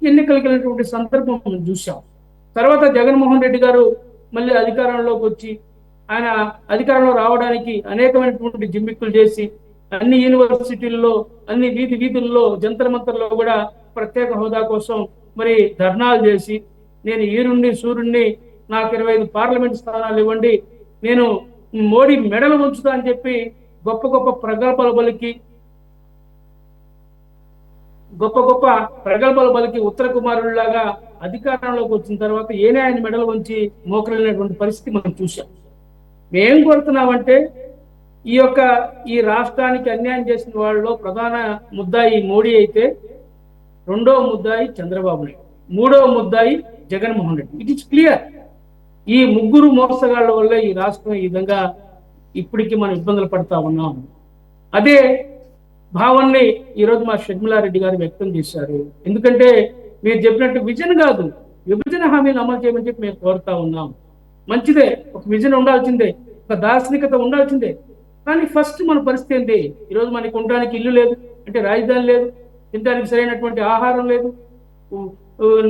ఎన్నికలకు వెళ్ళినటువంటి సందర్భం మనం చూసాం. తర్వాత జగన్మోహన్ రెడ్డి గారు మళ్ళీ అధికారంలోకి వచ్చి ఆయన అధికారంలో రావడానికి అనేకమైనటువంటి జిమ్మిక్కులు చేసి అన్ని యూనివర్సిటీల్లో, అన్ని వీధుల్లో, జంతర్ మంతర్లో కూడా ప్రత్యేక హోదా కోసం మరి ధర్నాలు చేసి, నేను ఈరుణ్ణి సూర్యుణ్ణి, నాకు 25 పార్లమెంట్ స్థానాలు ఇవ్వండి, నేను మోడీ మెడలు ఉంచుతా అని చెప్పి గొప్ప గొప్ప ప్రగల్భాలు పలికి ఉత్తర కుమారుడిలాగా అధికారంలోకి వచ్చిన తర్వాత ఏనే ఆయన మెడలు వంచి మోకరిల్లినటువంటి పరిస్థితి మనం చూసాం. మేం కోరుతున్నామంటే ఈ రాష్ట్రానికి అన్యాయం చేసిన వాళ్ళలో ప్రధాన ముద్దాయి మోడీ అయితే, రెండో ముద్దాయి చంద్రబాబు నాయుడు, మూడో ముద్దాయి Jaganmohan Reddy. It is clear. ఈ ముగ్గురు మోసగాళ్ల వల్ల ఈ రాష్ట్రం ఈ విధంగా ఇప్పటికీ మనం ఇబ్బందులు పడతా ఉన్నాం. అదే భావాన్ని ఈరోజు మా షర్మిలారెడ్డి గారు వ్యక్తం చేశారు. ఎందుకంటే మీరు చెప్పినట్టు విజన్ కాదు, విభజన హామీలు అమలు చేయమని చెప్పి మేము కోరుతా ఉన్నాం. మంచిదే, ఒక విజన్ ఉండాల్సిందే, ఒక దార్శనికత ఉండాల్సిందే. కానీ ఫస్ట్ మన పరిస్థితి ఏంటి? ఈరోజు మనకి ఉండడానికి ఇల్లు లేదు, అంటే రాజధాని లేదు, తినడానికి సరైనటువంటి ఆహారం లేదు,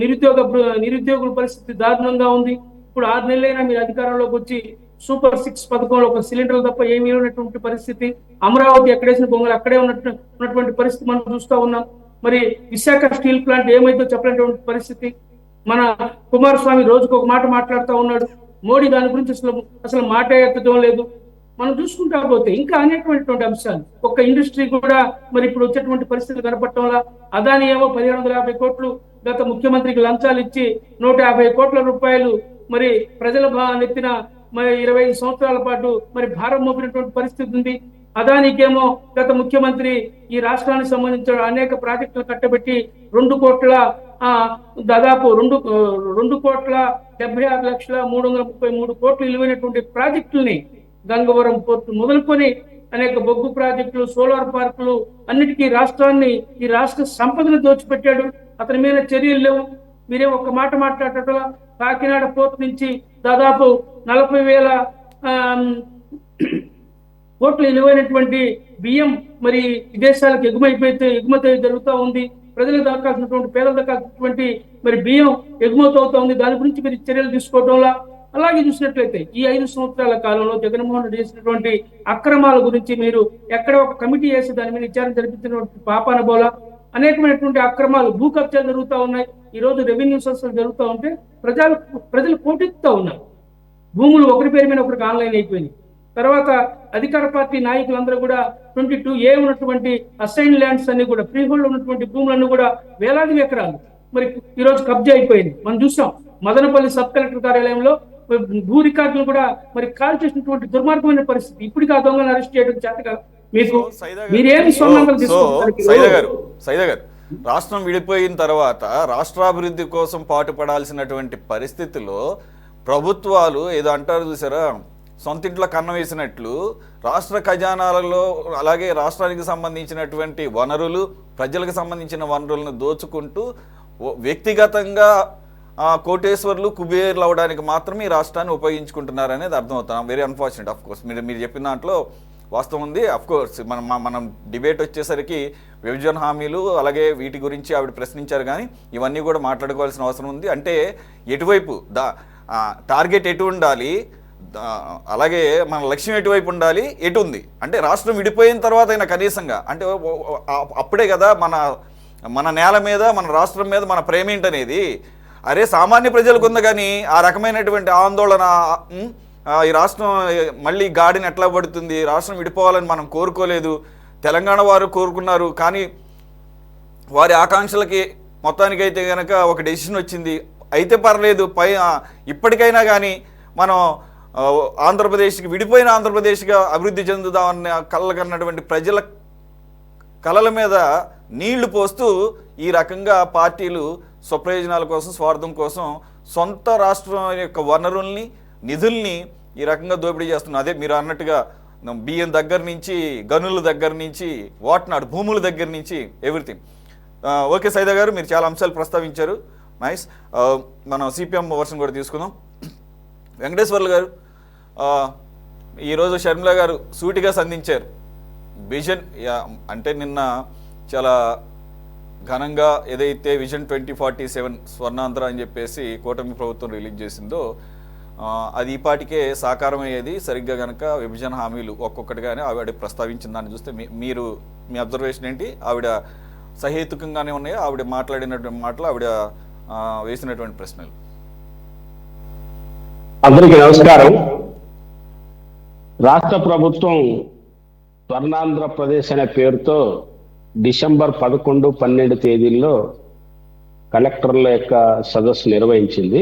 నిరుద్యోగుల పరిస్థితి దారుణంగా ఉంది. ఇప్పుడు 6 నెలలైనా మీరు అధికారంలోకి వచ్చి సూపర్ 6 పథకంలో ఒక సిలిండర్లు తప్ప ఏమీ ఉన్నటువంటి పరిస్థితి. అమరావతి ఎక్కడేసిన బొంగలు అక్కడే ఉన్నటువంటి పరిస్థితి మనం చూస్తూ ఉన్నాం. మరి విశాఖ స్టీల్ ప్లాంట్ ఏమైందో చెప్పలేనటువంటి పరిస్థితి. మన కుమారస్వామి రోజుకు ఒక మాట మాట్లాడుతూ ఉన్నాడు, మోడీ దాని గురించి అసలు మాట ఎత్తడం లేదు. మనం చూసుకుంటా పోతే ఇంకా అనేకమైనటువంటి అంశాలు. ఒక్క ఇండస్ట్రీ కూడా మరి ఇప్పుడు వచ్చేటువంటి పరిస్థితులు కనపడటంలా. అదాని ఏమో 1750 కోట్లు గత ముఖ్యమంత్రికి లంచాలు ఇచ్చి 150 కోట్ల రూపాయలు మరి ప్రజల నెత్తిన మరి 25 సంవత్సరాల పాటు మరి భారం మోపినటువంటి పరిస్థితి ఉంది. అదానికేమో గత ముఖ్యమంత్రి ఈ రాష్ట్రానికి సంబంధించిన అనేక ప్రాజెక్టులు కట్టబెట్టి 2,76,333 కోట్లు విలువైనటువంటి ప్రాజెక్టుల్ని, గంగవరం పోర్టు మొదలుకొని అనేక బొగ్గు ప్రాజెక్టులు, సోలార్ పార్కులు అన్నిటికీ ఈ రాష్ట్ర సంపదను దోచిపెట్టాడు. అతని మీద చర్యలు లేవు. మీరే ఒక్క మాట మాట్లాడటం, కాకినాడ పోర్టు నుంచి దాదాపు 40,000 కోట్లు విలువైనటువంటి బియ్యం మరి విదేశాలకు ఎగుమతి జరుగుతూ ఉంది. ప్రజలకు దక్కాల్సినటువంటి, పేదలకు దక్కాల్సినటువంటి మరి బియ్యం ఎగుమతి అవుతా ఉంది. దాని గురించి మీరు చర్యలు తీసుకోవడంలా. అలాగే చూసినట్లయితే ఈ 5 సంవత్సరాల కాలంలో జగన్మోహన్ రెడ్డి చేసినటువంటి అక్రమాల గురించి మీరు ఎక్కడ ఒక కమిటీ వేసి దాని మీద విచారణ జరిపించినటువంటి పాపాన బోలా. అనేకమైనటువంటి అక్రమాలు, భూ కబ్జాలు జరుగుతూ ఉన్నాయి. ఈ రోజు రెవెన్యూ సంస్థలు జరుగుతూ ఉంటే ప్రజలు పోటెత్తుతూ ఉన్నారు. భూములు ఒకరి పేరు మీద ఒకరికి ఆన్లైన్ అయిపోయినాయి. తర్వాత అధికార పార్టీ నాయకులందరూ కూడా 22A ఉన్నటువంటి అసైన్ ల్యాండ్స్ అన్ని కూడా, ఫ్రీ హోల్డ్ ఉన్నటువంటి భూములన్నీ కూడా వేలాది ఎకరాలు మరి ఈ రోజు కబ్జా అయిపోయింది. మనం చూసాం మదనపల్లి సబ్ కలెక్టర్ కార్యాలయంలో భూ రికార్డులు కూడా మరి కాల్ చేసినటువంటి దుర్మార్గమైన పరిస్థితి. ఇప్పటికీ ఆ దొంగలను అరెస్ట్ చేయడం చేతగా మీకు మీరేమి సొంతంగా తీసుకుంటారు? సైదా గారు, రాష్ట్రం విడిపోయిన తర్వాత రాష్ట్రాభివృద్ధి కోసం పాటుపడాల్సినటువంటి పరిస్థితిలో ప్రభుత్వాలు ఏదో అంటారు చూసారా, సొంత ఇంట్లో కన్నం వేసినట్లు రాష్ట్ర ఖజానాలలో, అలాగే రాష్ట్రానికి సంబంధించినటువంటి వనరులు, ప్రజలకు సంబంధించిన వనరులను దోచుకుంటూ వ్యక్తిగతంగా కోటేశ్వర్లు కుబేర్లు అవడానికి మాత్రమే ఈ రాష్ట్రాన్ని ఉపయోగించుకుంటున్నారు అనేది అర్థమవుతాం. Very unfortunate. ఆఫ్ కోర్స్ మీరు చెప్పిన దాంట్లో వాస్తవం ఉంది. అఫ్ కోర్స్ మనం డిబేట్ వచ్చేసరికి విభజన హామీలు అలాగే వీటి గురించి ఆవిడ ప్రశ్నించారు, కానీ ఇవన్నీ కూడా మాట్లాడుకోవాల్సిన అవసరం ఉంది. అంటే ఎటువైపు టార్గెట్ ఎటు ఉండాలి, అలాగే మన లక్ష్యం ఎటువైపు ఉండాలి, ఎటు ఉంది అంటే రాష్ట్రం విడిపోయిన తర్వాత అయినా కనీసంగా అంటే అప్పుడే కదా మన నేల మీద మన రాష్ట్రం మీద మన ప్రేమ ఏంటనేది. అరే సామాన్య ప్రజలకు ఉంది, కానీ ఆ రకమైనటువంటి ఆందోళన ఈ రాష్ట్రం మళ్ళీ గాడిని ఎట్లా పడుతుంది, రాష్ట్రం విడిపోవాలని మనం కోరుకోలేదు, తెలంగాణ వారు కోరుకున్నారు, కానీ వారి ఆకాంక్షలకి మొత్తానికైతే కనుక ఒక డెసిషన్ వచ్చింది. అయితే పర్లేదు, ఇప్పటికైనా కానీ మనం ఆంధ్రప్రదేశ్కి విడిపోయిన ఆంధ్రప్రదేశ్గా అభివృద్ధి చెందుదామన్న కళ్ళకన్నటువంటి ప్రజల కళల మీద నీళ్లు పోస్తూ ఈ రకంగా పార్టీలు స్వప్రయోజనాల కోసం స్వార్థం కోసం సొంత రాష్ట్రం యొక్క వనరుల్ని నిధుల్ని ఈ రకంగా దోపిడీ చేస్తున్నారు. అదే మీరు అన్నట్టుగా బియ్యం దగ్గర నుంచి గనుల దగ్గర నుంచి వాట్నాడు భూముల దగ్గర నుంచి ఎవ్రీథింగ్. ఓకే సైదా గారు, మీరు చాలా అంశాలు ప్రస్తావించారు, నైస్. మనం సిపిఎం వర్షన్ కూడా తీసుకుందాం. వెంకటేశ్వర్లు గారు, ఈరోజు షర్మిల గారు సూటిగా సంధించారు. విజన్ అంటే నిన్న చాలా ఘనంగా ఏదైతే విజన్ 2047 స్వర్ణాంధ్ర అని చెప్పేసి కూటమి ప్రభుత్వం రిలీజ్ చేసిందో అది ఈపాటికే సాకారం అయ్యేది సరిగ్గా కనుక విభజన హామీలు ఒక్కొక్కటిగానే ఆవిడ ప్రస్తావించిన దాన్ని చూస్తే మీ అబ్జర్వేషన్ ఏంటి? ఆవిడ సహేతుకంగానే ఉన్నాయో ఆవిడ మాట్లాడినటువంటి మాటలు, ఆవిడ వేసినటువంటి ప్రశ్నలు? అందరికీ నమస్కారం. రాష్ట్ర ప్రభుత్వం స్వర్ణాంధ్రప్రదేశ్ అనే పేరుతో డిసెంబర్ 11, 12 తేదీల్లో కలెక్టర్ల యొక్క సదస్సు నిర్వహించింది.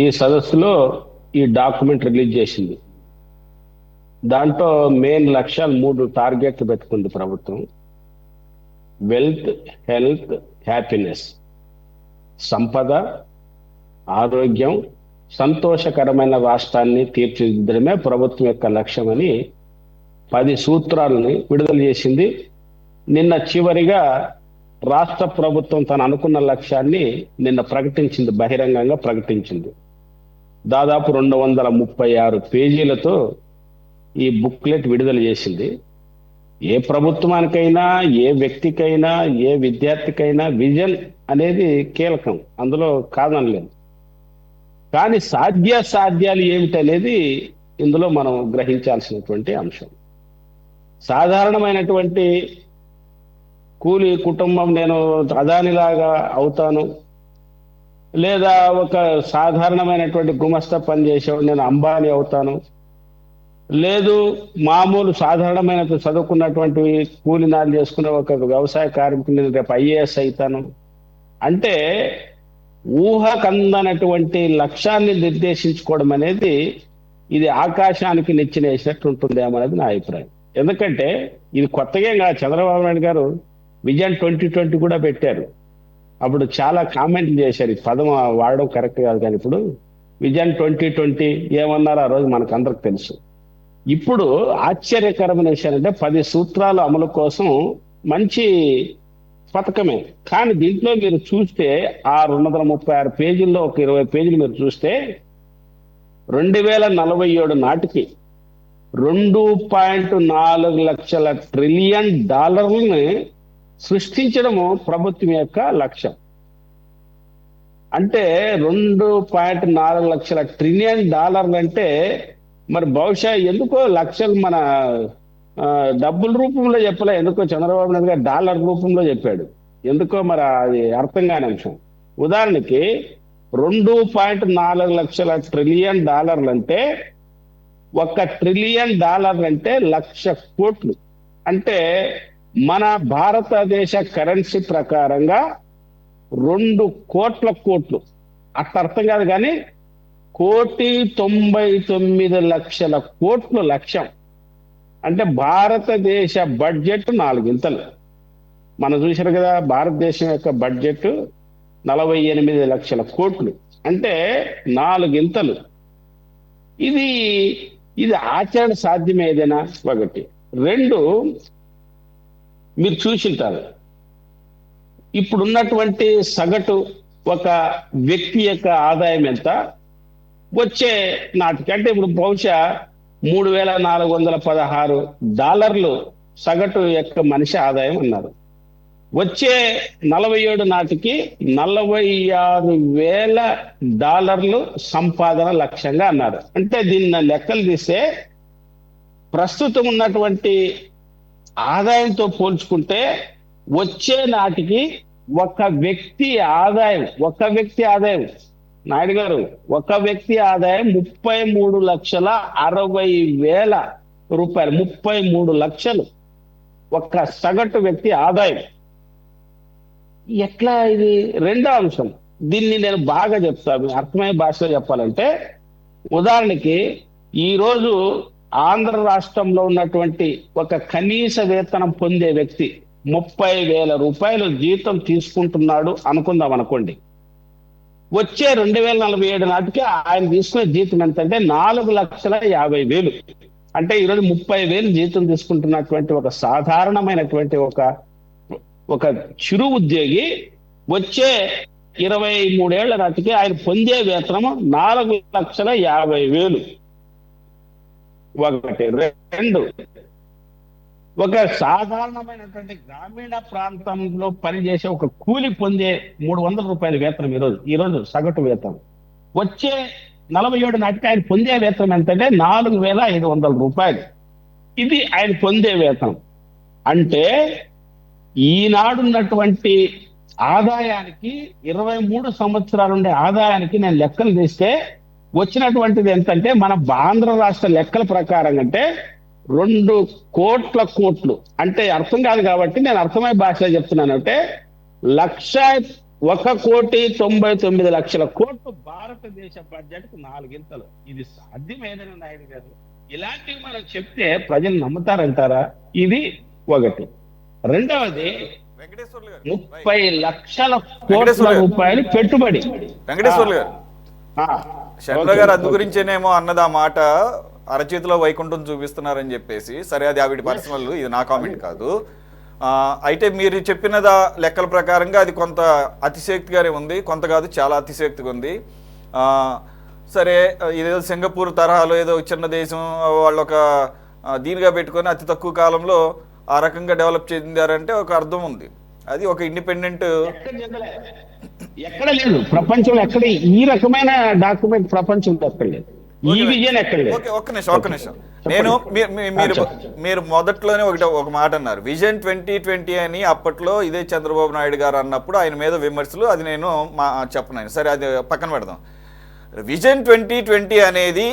ఈ సదస్సులో ఈ డాక్యుమెంట్ రిలీజ్ చేసింది. దాంట్లో మెయిన్ లక్ష్యాలు 3 టార్గెట్లు పెట్టుకుంది ప్రభుత్వం. Wealth, health, happiness. సంపద, ఆరోగ్యం, సంతోషకరమైన రాష్ట్రాన్ని తీర్చిదిద్దడమే ప్రభుత్వం యొక్క లక్ష్యమని 10 సూత్రాలని విడుదల చేసింది. నిన్న చివరిగా రాష్ట్ర ప్రభుత్వం తను అనుకున్న లక్ష్యాన్ని నిన్న ప్రకటించింది, బహిరంగంగా ప్రకటించింది. దాదాపు 236 పేజీలతో ఈ బుక్లెట్ విడుదల చేసింది. ఏ ప్రభుత్వానికైనా, ఏ వ్యక్తికైనా, ఏ విద్యార్థికైనా విజన్ అనేది కీలకం, అందులో కాదనలేదు. కానీ సాధ్యాలు ఏమిటనేది ఇందులో మనం గ్రహించాల్సినటువంటి అంశం. సాధారణమైనటువంటి కూలి కుటుంబం, నేను అదానిలాగా అవుతాను, లేదా ఒక సాధారణమైనటువంటి గుమస్తా పని చేసేవాడు నేను అంబానీ అవుతాను, లేదు మామూలు సాధారణమైన చదువుకున్నటువంటి కూలినాలు చేసుకున్న ఒక వ్యవసాయ కార్మికుని నేను రేపు IAS అవుతాను అంటే ఊహకందనటువంటి లక్ష్యాన్ని నిర్దేశించుకోవడం అనేది ఇది ఆకాశానికి నెచ్చినేసినట్టు ఉంటుందేమో అనేది నా అభిప్రాయం. ఎందుకంటే ఇది కొత్తగా కాదు. చంద్రబాబు నాయుడు గారు విజన్ 2020 కూడా పెట్టారు. అప్పుడు చాలా కామెంట్లు చేశారు, ఈ పదం వాడడం కరెక్ట్ కాదు, కానీ ఇప్పుడు విజన్ 2020 ఏమన్నారో ఆ రోజు మనకు అందరికి తెలుసు. ఇప్పుడు ఆశ్చర్యకరమైన విషయం అంటే 10 సూత్రాల అమలు కోసం మంచి పథకమే. కానీ దీంట్లో మీరు చూస్తే ఆ 236 పేజీల్లో ఒక 20 పేజీలు మీరు చూస్తే 2047 నాటికి $2.4 ట్రిలియన్ సృష్టించడము ప్రభుత్వం యొక్క లక్ష్యం. అంటే $2.4 ట్రిలియన్ అంటే మరి బహుశా ఎందుకో లక్షలు మన డబ్బుల రూపంలో చెప్పలే, ఎందుకో చంద్రబాబు నాయుడు గారు డాలర్ రూపంలో చెప్పాడు. ఎందుకో మరి అది అర్థం కాని అంశం. ఉదాహరణకి $2.4 ట్రిలియన్ అంటే $1 ట్రిలియన్ అంటే 1,00,000 కోట్లు. అంటే మన భారతదేశ కరెన్సీ ప్రకారంగా 2 కోట్ల కోట్లు. అట్లా అర్థం కాదు, కానీ 1,99,00,000 కోట్లు లక్ష్యం. అంటే భారతదేశ బడ్జెట్ 4 ఇంతలు. మనం చూసారు కదా, భారతదేశం యొక్క బడ్జెట్ 48 లక్షల కోట్లు, అంటే 4 ఇంతలు. ఇది ఆచరణ సాధ్యమేదేనా? ఒకటి. 2, మీరు చూసింటారు ఇప్పుడున్నటువంటి సగటు ఒక వ్యక్తి యొక్క ఆదాయం ఎంత వచ్చే నాటికి, అంటే ఇప్పుడు బహుశా $3,416 సగటు యొక్క మనిషి ఆదాయం అన్నారు. వచ్చే 47 నాటికి $46,000 సంపాదన లక్ష్యంగా అన్నారు. అంటే దీన్ని లెక్కలు తీస్తే ప్రస్తుతం ఉన్నటువంటి ఆదాయంతో పోల్చుకుంటే వచ్చే నాటికి ఒక వ్యక్తి ఆదాయం నాయుడు గారు, ఒక వ్యక్తి ఆదాయం 33,60,000 రూపాయలు. 33 లక్షలు ఒక సగటు వ్యక్తి ఆదాయం. ఎట్లా ఇది? రెండో అంశం, దీన్ని నేను బాగా చెప్తాను, అర్థమయ్యే భాషలో చెప్పాలంటే, ఉదాహరణకి ఈరోజు ఆంధ్ర రాష్ట్రంలో ఉన్నటువంటి ఒక కనీస వేతనం పొందే వ్యక్తి 30,000 రూపాయలు జీతం తీసుకుంటున్నాడు అనుకుందాం అనుకోండి. వచ్చే 2047 నాటికి ఆయన తీసుకునే జీతం ఎంతంటే 4,50,000. అంటే ఈరోజు 30,000 జీతం తీసుకుంటున్నటువంటి ఒక సాధారణమైనటువంటి ఒక చిరు ఉద్యోగి వచ్చే 23 ఏళ్ల నాటికి ఆయన పొందే వేతనం 4,50,000. ఒకటి. రెండు, ఒక సాధారణమైనటువంటి గ్రామీణ ప్రాంతంలో పనిచేసే ఒక కూలి పొందే 300 రూపాయల వేతనం ఈరోజు సగటు వేతనం. వచ్చే 47 నాటికి ఆయన పొందే వేతనం ఎంతంటే 4,500 రూపాయలు. ఇది ఆయన పొందే వేతనం. అంటే ఈనాడున్నటువంటి ఆదాయానికి 23 సంవత్సరాలు ఉండే ఆదాయానికి నేను లెక్కలు తీస్తే వచ్చినటువంటిది ఎంతంటే, మన ఆంధ్ర రాష్ట్ర లెక్కల ప్రకారం అంటే 2 కోట్లు. అంటే అర్థం కాదు కాబట్టి నేను అర్థమయ్యే భాషలో చెప్తున్నాను. అంటే 1,99,00,000 కోట్లు భారతదేశ బడ్జెట్ కు 4 గింతలు. ఇది సాధ్యమేదని నాయుడు గారు, ఇలాంటివి మనం చెప్తే ప్రజలు నమ్ముతారంటారా? ఇది ఒకటి. రెండవది, 30 లక్షల కోట్ల రూపాయలు పెట్టుబడి. వెంకటేశ్వర్లు గారు, శర్మ గారు అందు గురించేనేమో అన్నది ఆ మాట, అరచేతిలో వైకుంఠం చూపిస్తున్నారని చెప్పేసి. సరే, అది ఆవిడ పర్సనల్, ఇది నా కామెంట్ కాదు. అయితే మీరు చెప్పినదా లెక్కల ప్రకారంగా అది కొంత అతిశయోక్తిగానే ఉంది, కొంత కాదు చాలా అతిశయోక్తిగా ఉంది. సరే, ఇదేదో సింగపూర్ తరహాలో ఏదో చిన్న దేశం వాళ్ళు ఒక దీనిగా పెట్టుకొని అతి తక్కువ కాలంలో ఆ రకంగా డెవలప్ చెందారంటే ఒక అర్థం ఉంది. అది ఒక ఇండిపెండెంట్, ఎక్కడ లేదు ప్రపంచంలో, ఎక్కడ ఈ రకమైన డాక్యుమెంట్ ప్రపంచంలో ఎక్కడ లేదు, ఈ విజన్ ఎక్కడ లేదు. ఒక్క నిమిషం. నేను మీరు మొదట్లోనే ఒక మాట అన్నారు, విజన్ 2020 అని. అప్పట్లో ఇదే చంద్రబాబు నాయుడు గారు అన్నప్పుడు ఆయన మీద విమర్శలు, అది నేను చెప్పను. సరే, అది పక్కన పెడదాం. విజన్ 2020 అనేది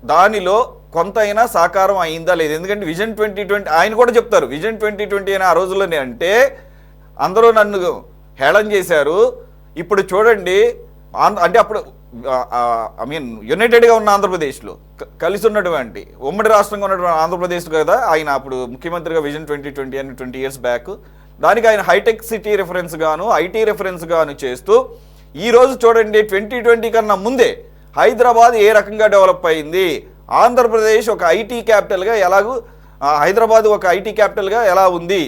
దానిలో కొంత అయినా సాకారం అయిందా లేదు? ఎందుకంటే విజన్ 2020 ఆయన కూడా చెప్తారు, విజన్ 2020 అని ఆ రోజుల్లోనే. అంటే అందరూ నన్ను హేళన చేశారు. ఇప్పుడు చూడండి, అంటే అప్పుడు యునైటెడ్గా ఉన్న ఆంధ్రప్రదేశ్లో కలిసి ఉన్నటువంటి ఉమ్మడి రాష్ట్రంగా ఉన్నటువంటి ఆంధ్రప్రదేశ్ కదా ఆయన అప్పుడు ముఖ్యమంత్రిగా విజన్ 2020 అని 20 years బ్యాక్. దానికి ఆయన హైటెక్ సిటీ రెఫరెన్స్ గాను, ఐటీ రెఫరెన్స్ గాను చేస్తూ ఈరోజు చూడండి 2020 కన్నా ముందే హైదరాబాద్ ఏ రకంగా డెవలప్ అయింది, ఆంధ్రప్రదేశ్ ఒక ఐటీ క్యాపిటల్గా ఎలాగూ, హైదరాబాద్ ఒక ఐటీ క్యాపిటల్గా ఎలా ఉంది.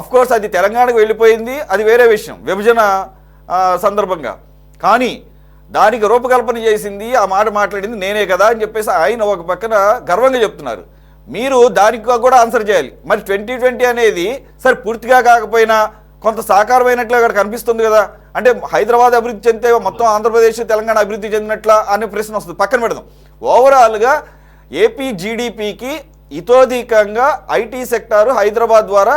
అఫ్కోర్స్ అది తెలంగాణకు వెళ్ళిపోయింది, అది వేరే విషయం విభజన సందర్భంగా. కానీ దానికి రూపకల్పన చేసింది, ఆ మాట మాట్లాడింది నేనే కదా అని చెప్పేసి ఆయన ఒక పక్కన గర్వంగా చెప్తున్నారు. మీరు దానికి కూడా ఆన్సర్ చేయాలి. మరి 2020 అనేది సరే పూర్తిగా కాకపోయినా కొంత సాకారమైనట్లు అక్కడ కనిపిస్తుంది కదా. అంటే హైదరాబాద్ అభివృద్ధి చెందితే మొత్తం ఆంధ్రప్రదేశ్ తెలంగాణ అభివృద్ధి చెందినట్లా అనే ప్రశ్న వస్తుంది. పక్కన పెడదాం. ఓవరాల్గా ఏపీ జీడిపికి ఇతోధికంగా ఐటీ సెక్టారు హైదరాబాద్ ద్వారా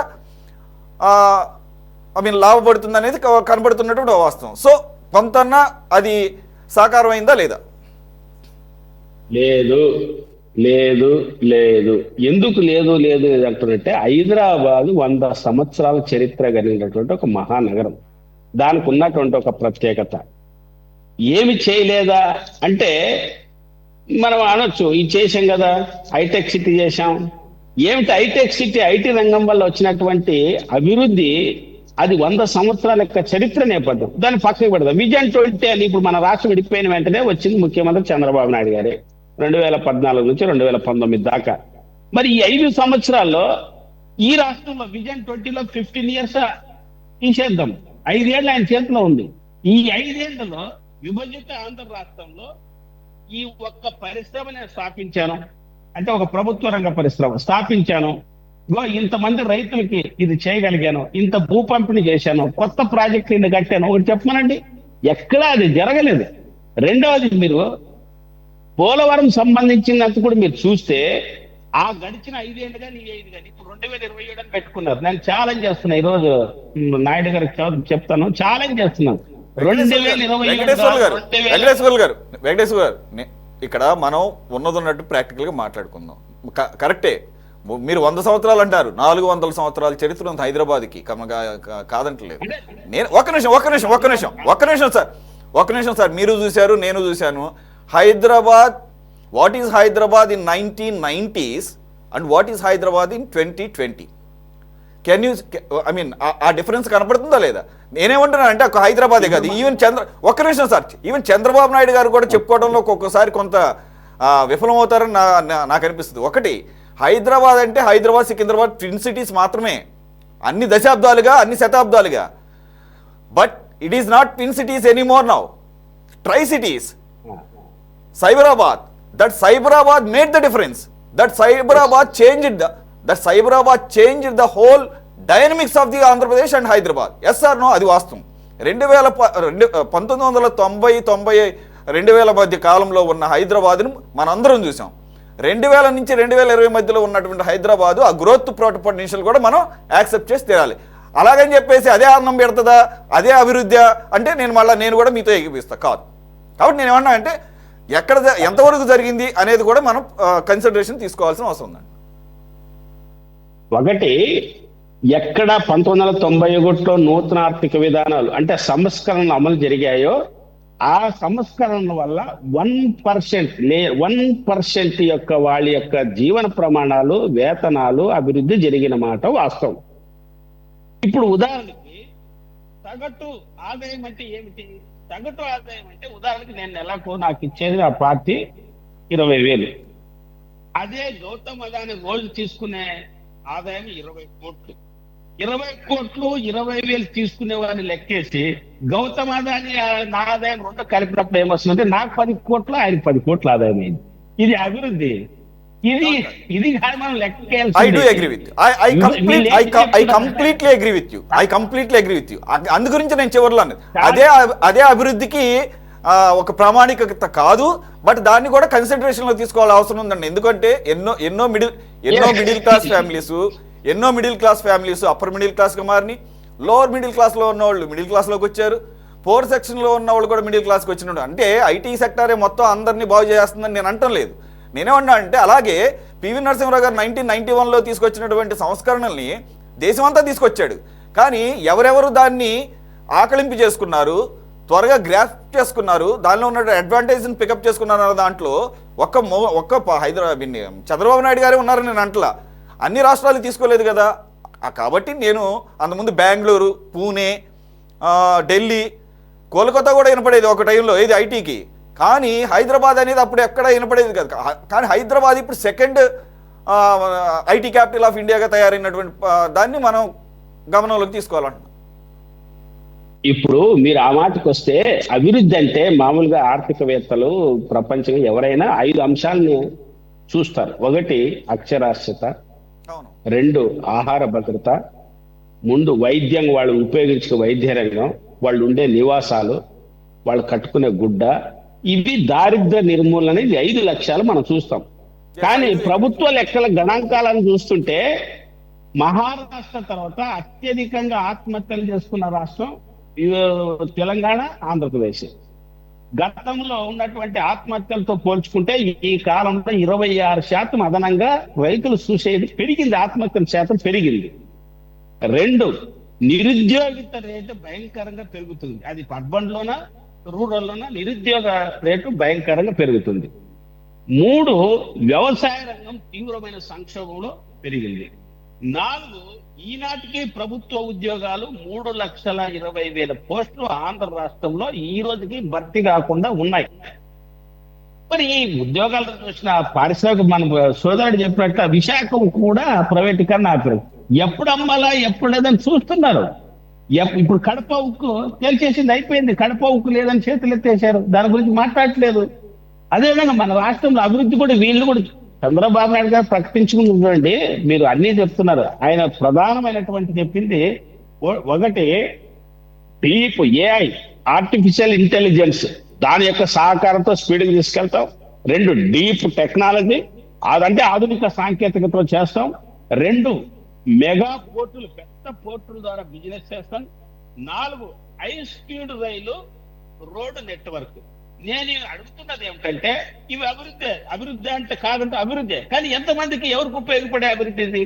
లాభపడుతుంది అనేది కనబడుతున్నటువంటి వాస్తవం. సో కొంతన్నా అది సాకారం అయిందా లేదా? లేదు లేదు లేదు. ఎందుకు లేదు లేదు అంటున్నట్టే, హైదరాబాద్ 100 సంవత్సరాల చరిత్ర కలిగినటువంటి ఒక మహానగరం. దానికి ఉన్నటువంటి ఒక ప్రత్యేకత ఏమి చేయలేదా అంటే మనం అనొచ్చు, ఇది చేసాం కదా, హైటెక్ సిటీ చేశాం. ఏమిటి హైటెక్ సిటీ? ఐటీ రంగం వల్ల వచ్చినటువంటి అభివృద్ధి అది 100 సంవత్సరాల యొక్క చరిత్ర నేపథ్యం. దాన్ని పక్కకి పెడదాం. విజన్ 20 అని ఇప్పుడు మన రాష్ట్రం విడిపోయిన వెంటనే వచ్చింది ముఖ్యమంత్రి చంద్రబాబు నాయుడు గారే 2014 నుంచి 2019 దాకా. మరి ఈ 5 సంవత్సరాల్లో ఈ రాష్ట్రంలో విజన్ 20లో 15 years తీసేద్దాం, 5 ఏళ్ళు ఆయన చేతిలో ఉంది. ఈ 5 ఏళ్లలో విభజిత ఆంధ్ర రాష్ట్రంలో ఈ ఒక్క పరిశ్రమ నేను స్థాపించాను, అంటే ఒక ప్రభుత్వ రంగ పరిశ్రమ స్థాపించాను, ఇంతమంది రైతులకి ఇది చేయగలిగాను, ఇంత భూ పంపిణీ చేశాను, కొత్త ప్రాజెక్టులు ఇన్ని కట్టాను, ఒకటి చెప్పమనండి. ఎక్కడా అది జరగలేదు. రెండవది, మీరు పోలవరం సంబంధించినంత కూడా మీరు చూస్తే ఆ గడిచిన 5 ఏళ్ళు కానీ ఈ 5 కానీ ఇప్పుడు 2027 అని పెట్టుకున్నారు. నేను ఛాలెంజ్ చేస్తున్నా, ఈరోజు నాయుడు గారికి చెప్తాను, ఛాలెంజ్ చేస్తున్నాను. 2027 వెంకటేశ్వర గారు ఇక్కడ మనం ఉన్నదన్నట్టు ప్రాక్టికల్ గా మాట్లాడుకుందాం. కరెక్టే, మీరు 100 సంవత్సరాలు అంటారు, 400 సంవత్సరాల చరిత్ర ఉంది హైదరాబాద్కి, కాదంటలేదు. నేను ఒక్క నిమిషం సార్, మీరు చూశారు, నేను చూశాను. Hyderabad, what is Hyderabad in 1990s and what is Hyderabad in 2020? Can you, I mean ఆ డిఫరెన్స్ కనపడుతుందా లేదా? నేనేమంటున్నాను అంటే ఒక హైదరాబాదే కాదు, ఈవెన్ ఒక్క నిమిషం సార్, ఈవెన్ చంద్రబాబు నాయుడు గారు కూడా చెప్పుకోవడంలో ఒక్కొక్కసారి కొంత విఫలమవుతారని నాకు అనిపిస్తుంది. ఒకటి, హైదరాబాద్ అంటే హైదరాబాద్, సికింద్రాబాద్ ట్విన్ సిటీస్ మాత్రమే అన్ని దశాబ్దాలుగా, అన్ని శతాబ్దాలుగా. But it is not twin cities anymore now, tri cities. Cyberabad, that Cyberabad made the difference. That Cyberabad changed the whole dynamics of the Andhra Pradesh and Hyderabad. Yes or no? అది వాస్తవం. 1990 మధ్య కాలంలో ఉన్న హైదరాబాద్ను మనందరం చూసాం. 2000 నుంచి 2020 మధ్యలో ఉన్నటువంటి హైదరాబాదు ఆ గ్రోత్ పొటెన్షియల్ కూడా మనం యాక్సెప్ట్ చేసి తీరాలి. అలాగని చెప్పేసి అదే ఆనందం పెడుతుందా, అదే అభివృద్ధి అంటే నేను కూడా మీతో ఏకీపిస్తా కాదు. కాబట్టి నేను ఏమన్నా అంటే ఎక్కడ ఎంతవరకు జరిగింది అనేది కూడా మనం కన్సిడరేషన్ తీసుకోవాల్సిన అవసరం ఉందండి. ఒకటి, ఎక్కడ 1991లో నూతన ఆర్థిక విధానాలు అంటే సంస్కరణలు అమలు జరిగాయో ఆ సంస్కరణ వల్ల 1% యొక్క వాళ్ళ యొక్క జీవన ప్రమాణాలు, వేతనాలు అభివృద్ధి జరిగిన మాట వాస్తవం. ఇప్పుడు ఉదాహరణకి సగటు ఆదాయం అంటే ఏమిటి? సగటు ఆదాయం అంటే ఉదాహరణకి నేను నెలకు నాకు ఇచ్చేది ఆ పార్టీ 20,000. అదే గౌతమ్ అదాని రోజు తీసుకునే ఆదాయం 20 కోట్లు. 20 కోట్లు 20,000 తీసుకునే వారిని లెక్కేసి గౌతమ్ అదాని నా ఆదాయం 2 కలిపినప్పుడు ఏమొస్తుందంటే నాకు 10 కోట్లు, ఆయన 10 కోట్ల ఆదాయం అయింది. ఇది అభివృద్ధి. ఇది మనం కంప్లీట్లీ అగ్రీ విత్ యూ. అందు గురించి నేను చివరిలో అదే అభివృద్ధికి ఒక ప్రామాణికత కాదు, బట్ దాన్ని కూడా కన్సిడరేషన్ లో తీసుకోవాల్సిన అవసరం ఉందండి. ఎందుకంటే ఎన్నో middle class families upper middle class గా మారిని, లోవర్ మిడిల్ క్లాస్ లో ఉన్న వాళ్ళు మిడిల్ క్లాస్ లోకి వచ్చారు, పోర్ సెక్షన్ లో ఉన్న వాళ్ళు కూడా మిడిల్ క్లాస్కి వచ్చినాడు. అంటే ఐటీ సెక్టారే మొత్తం అందరినీ బాగు చేస్తుందని నేను అంటం లేదు. నేనేమన్నా అంటే అలాగే పివి నరసింహరావు గారు 1991లో తీసుకొచ్చినటువంటి సంస్కరణల్ని దేశమంతా తీసుకొచ్చాడు. కానీ ఎవరెవరు దాన్ని ఆకలింపు చేసుకున్నారు, త్వరగా గ్రాస్ప్ చేసుకున్నారు, దానిలో ఉన్న అడ్వాంటేజ్ని పికప్ చేసుకున్నారు అన్న దాంట్లో ఒక్క చంద్రబాబు నాయుడు గారే ఉన్నారని నేను అంటలా. అన్ని రాష్ట్రాలు తీసుకోలేదు కదా. కాబట్టి నేను అంతకుముందు బెంగళూరు, పూణే, ఢిల్లీ, కోల్కతా కూడా వినపడేది ఒక టైంలో ఇది ఐటీకి. కానీ హైదరాబాద్ అనేది అప్పుడు ఎక్కడ వినపడేది కదా. కానీ హైదరాబాద్ ఇప్పుడు సెకండ్ ఐటీ క్యాపిటల్ ఆఫ్ ఇండియాగా తయారైనటువంటి దాన్ని మనం గమనంలోకి తీసుకోవాలంటున్నాం. ఇప్పుడు మీరు ఆ మాటకు వస్తే అభివృద్ధి అంటే మామూలుగా ఆర్థికవేత్తలు ప్రపంచంలో ఎవరైనా 5 అంశాలని చూస్తారు. 1 అక్షరాస్యత, 2 ఆహార భద్రత, 3 వైద్యం, వాళ్ళు ఉపయోగించుకునే వైద్య రంగం, వాళ్ళు ఉండే నివాసాలు, వాళ్ళు కట్టుకునే గుడ్డ, ఇవి దారిద్ర్య నిర్మూలన. ఇది 5 లక్ష్యాలు మనం చూస్తాం. కానీ ప్రభుత్వ లెక్కల గణాంకాలను చూస్తుంటే మహారాష్ట్ర తర్వాత అత్యధికంగా ఆత్మహత్యలు చేసుకున్న రాష్ట్రం తెలంగాణ, ఆంధ్రప్రదేశ్. గతంలో ఉన్నటువంటి ఆత్మహత్యలతో పోల్చుకుంటే ఈ కాలంలో 26% అదనంగా రైతులు సూసైడ్ పెరిగింది, ఆత్మహత్యల శాతం పెరిగింది. 2 నిరుద్యోగిత రేటు భయంకరంగా పెరుగుతుంది. అది అర్బన్లోనా రూరల్లోనా నిరుద్యోగ రేటు భయంకరంగా పెరుగుతుంది. 3 వ్యవసాయ రంగం తీవ్రమైన సంక్షోభంలో పెరిగింది. 4 ఈనాటికి ప్రభుత్వ ఉద్యోగాలు 3,20,000 పోస్టులు ఆంధ్ర రాష్ట్రంలో ఈ రోజుకి భర్తీ కాకుండా ఉన్నాయి. మరి ఈ ఉద్యోగాలు వచ్చిన పారిశ్రామిక మన సోదరుడు చెప్పినట్టు విశాఖ కూడా ప్రైవేటీకరణ ఆపారు. ఎప్పుడు అమ్మాలా ఎప్పుడు లేదని చూస్తున్నారు. ఇప్పుడు కడప ఉక్కు తేల్చేసింది, అయిపోయింది. కడప ఉక్కు లేదని చేతులు ఎత్తేసారు, దాని గురించి మాట్లాడట్లేదు. అదేవిధంగా మన రాష్ట్రంలో అభివృద్ధి కూడా వీళ్ళు కూడా చంద్రబాబు నాయుడు గారు ప్రకటించుకుని చూడండి, మీరు అన్నీ చెప్తున్నారు. ఆయన ప్రధానమైనటువంటి చెప్పింది ఒకటి డీప్ ఏఐ, ఆర్టిఫిషియల్ ఇంటెలిజెన్స్, దాని యొక్క సహకారంతో స్పీడ్కి తీసుకెళ్తాం. 2 డీప్ టెక్నాలజీ, అదంటే ఆధునిక సాంకేతికతతో చేస్తాం. 2 మెగా పోర్టులు, పెద్ద పోర్టుల ద్వారా బిజినెస్ చేస్తాం. 4 హై స్పీడ్ రైలు రోడ్డు నెట్వర్క్. నేను అడుగుతున్నది ఏమిటంటే, ఇవి అభివృద్ధి అంటే కాదంటే అభివృద్ధి, కానీ ఎంతమందికి ఎవరికి ఉపయోగపడే అభివృద్ధి ఇది?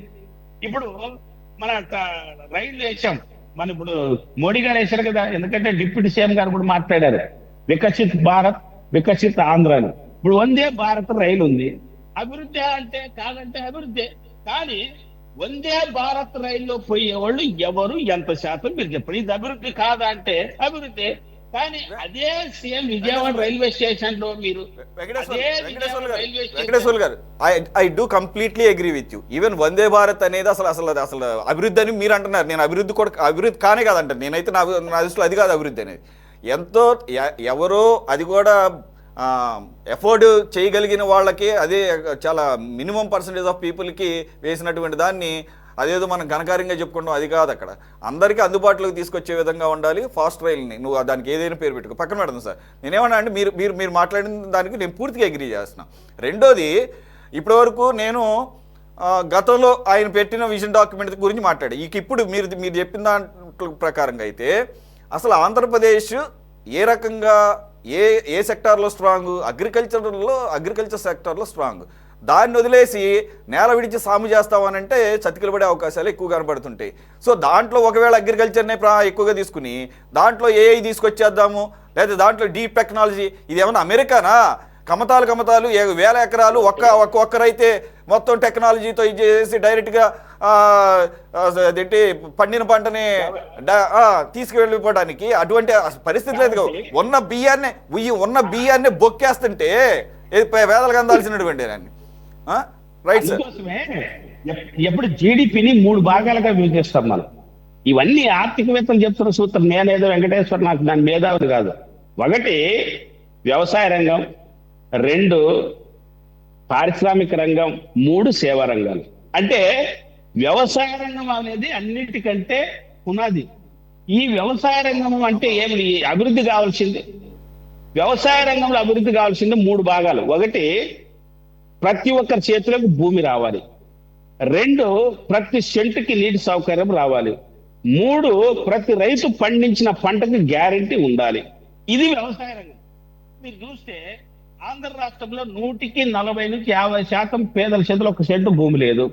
ఇప్పుడు మన రైలు వేసాం, మన ఇప్పుడు మోడీ గారు వేశారు కదా, ఎందుకంటే డిప్యూటీ సీఎం గారు కూడా మాట్లాడారు, వికసిత్ భారత్ వికసిత్ ఆంధ్ర అని. ఇప్పుడు వందే భారత్ రైలు ఉంది, అభివృద్ధి అంటే కాదంటే అభివృద్ధి. కానీ వందే భారత్ రైల్లో పోయేవాళ్ళు ఎవరు, ఎంత శాతం మీరు చెప్పండి. ఇది అభివృద్ధి కాదా అంటే అభివృద్ధి. కానీ అదే సేమ్ విజయవాడ రైల్వే స్టేషన్ లో మీరు వెంకటేశ్వర గారు, I do completely agree with you. Even Vande Bharat అనేది అసలు అభివృద్ధి అని మీరు అంటున్నారు. నేను అభివృద్ధి కానే కాదంటాను. నేనైతే నా దృష్టిలో అది కాదు అభివృద్ధి అనేది. ఎంతో ఎవరో అది కూడా ఎఫోర్డ్ చేయగలిగిన వాళ్ళకి, అదే చాలా మినిమం పర్సంటేజ్ ఆఫ్ పీపుల్కి వేసినటువంటి దాన్ని అదేదో మనం ఘనకార్యంగా చెప్పుకుంటాం, అది కాదు. అక్కడ అందరికీ అందుబాటులోకి తీసుకొచ్చే విధంగా ఉండాలి ఫాస్ట్ రైల్ని. నువ్వు దానికి ఏదైనా పేరు పెట్టుకో, పక్కన పెడతాను సార్. నేనేమన్నా అంటే మీరు మాట్లాడిన దానికి నేను పూర్తిగా అగ్రీ చేస్తున్నాను. రెండోది, ఇప్పటివరకు నేను గతంలో ఆయన పెట్టిన విజన్ డాక్యుమెంట్ గురించి మాట్లాడి, ఇప్పుడు మీరు చెప్పిన దాంట్లో ప్రకారంగా అయితే అసలు ఆంధ్రప్రదేశ్ ఏ రకంగా ఏ సెక్టార్లో స్ట్రాంగ్, అగ్రికల్చర్ సెక్టార్లో స్ట్రాంగ్. దాన్ని వదిలేసి నేల విడిచి సాము చేస్తామనంటే చతికిలు పడే అవకాశాలు ఎక్కువ కనబడుతుంటాయి. సో దాంట్లో ఒకవేళ అగ్రికల్చర్నే ఎక్కువగా తీసుకుని దాంట్లో ఏఐ తీసుకొచ్చేద్దాము, లేదా దాంట్లో డీప్ టెక్నాలజీ, ఇది ఏమన్నా అమెరికానా? కమతాలు 1000 ఎకరాలు ఒక్కరైతే మొత్తం టెక్నాలజీతో ఇది చేసి డైరెక్ట్గా అదేంటి పండిన పంటని తీసుకువెళ్ళిపోవడానికి అటువంటి పరిస్థితి లేదు. ఉన్న బియ్యాన్ని బొక్కేస్తుంటే వేదలకు అందాల్సినటువంటి దాన్ని. Right sir. ఎప్పుడు జీడిపిని 3 భాగాలుగా విభజిస్తాం మనం. ఇవన్నీ ఆర్థికవేత్తలు చెప్తున్న సూత్రం, నేనేదో వెంకటేశ్వర నాకు దాని మేధావులు కాదు. 1 వ్యవసాయ రంగం, 2 పారిశ్రామిక రంగం, 3 సేవా రంగాలు. అంటే వ్యవసాయ రంగం అనేది అన్నిటికంటే పునాది. ఈ వ్యవసాయ రంగం అంటే ఏమి అభివృద్ధి కావాల్సింది? వ్యవసాయ రంగంలో అభివృద్ధి కావాల్సింది 3 భాగాలు. 1 ప్రతి ఒక్కరి చేతులకు భూమి రావాలి. 2 ప్రతి సెంటుకి నీటి సౌకర్యం రావాలి. 3 ప్రతి రైతు పండించిన పంటకు గ్యారెంటీ ఉండాలి. ఇది వ్యవసాయ రంగం. మీరు చూస్తే ఆంధ్ర రాష్ట్రంలో 100కి 40 నుంచి 50% పేదల చేతిలో 1 సెంటు భూమి లేదు.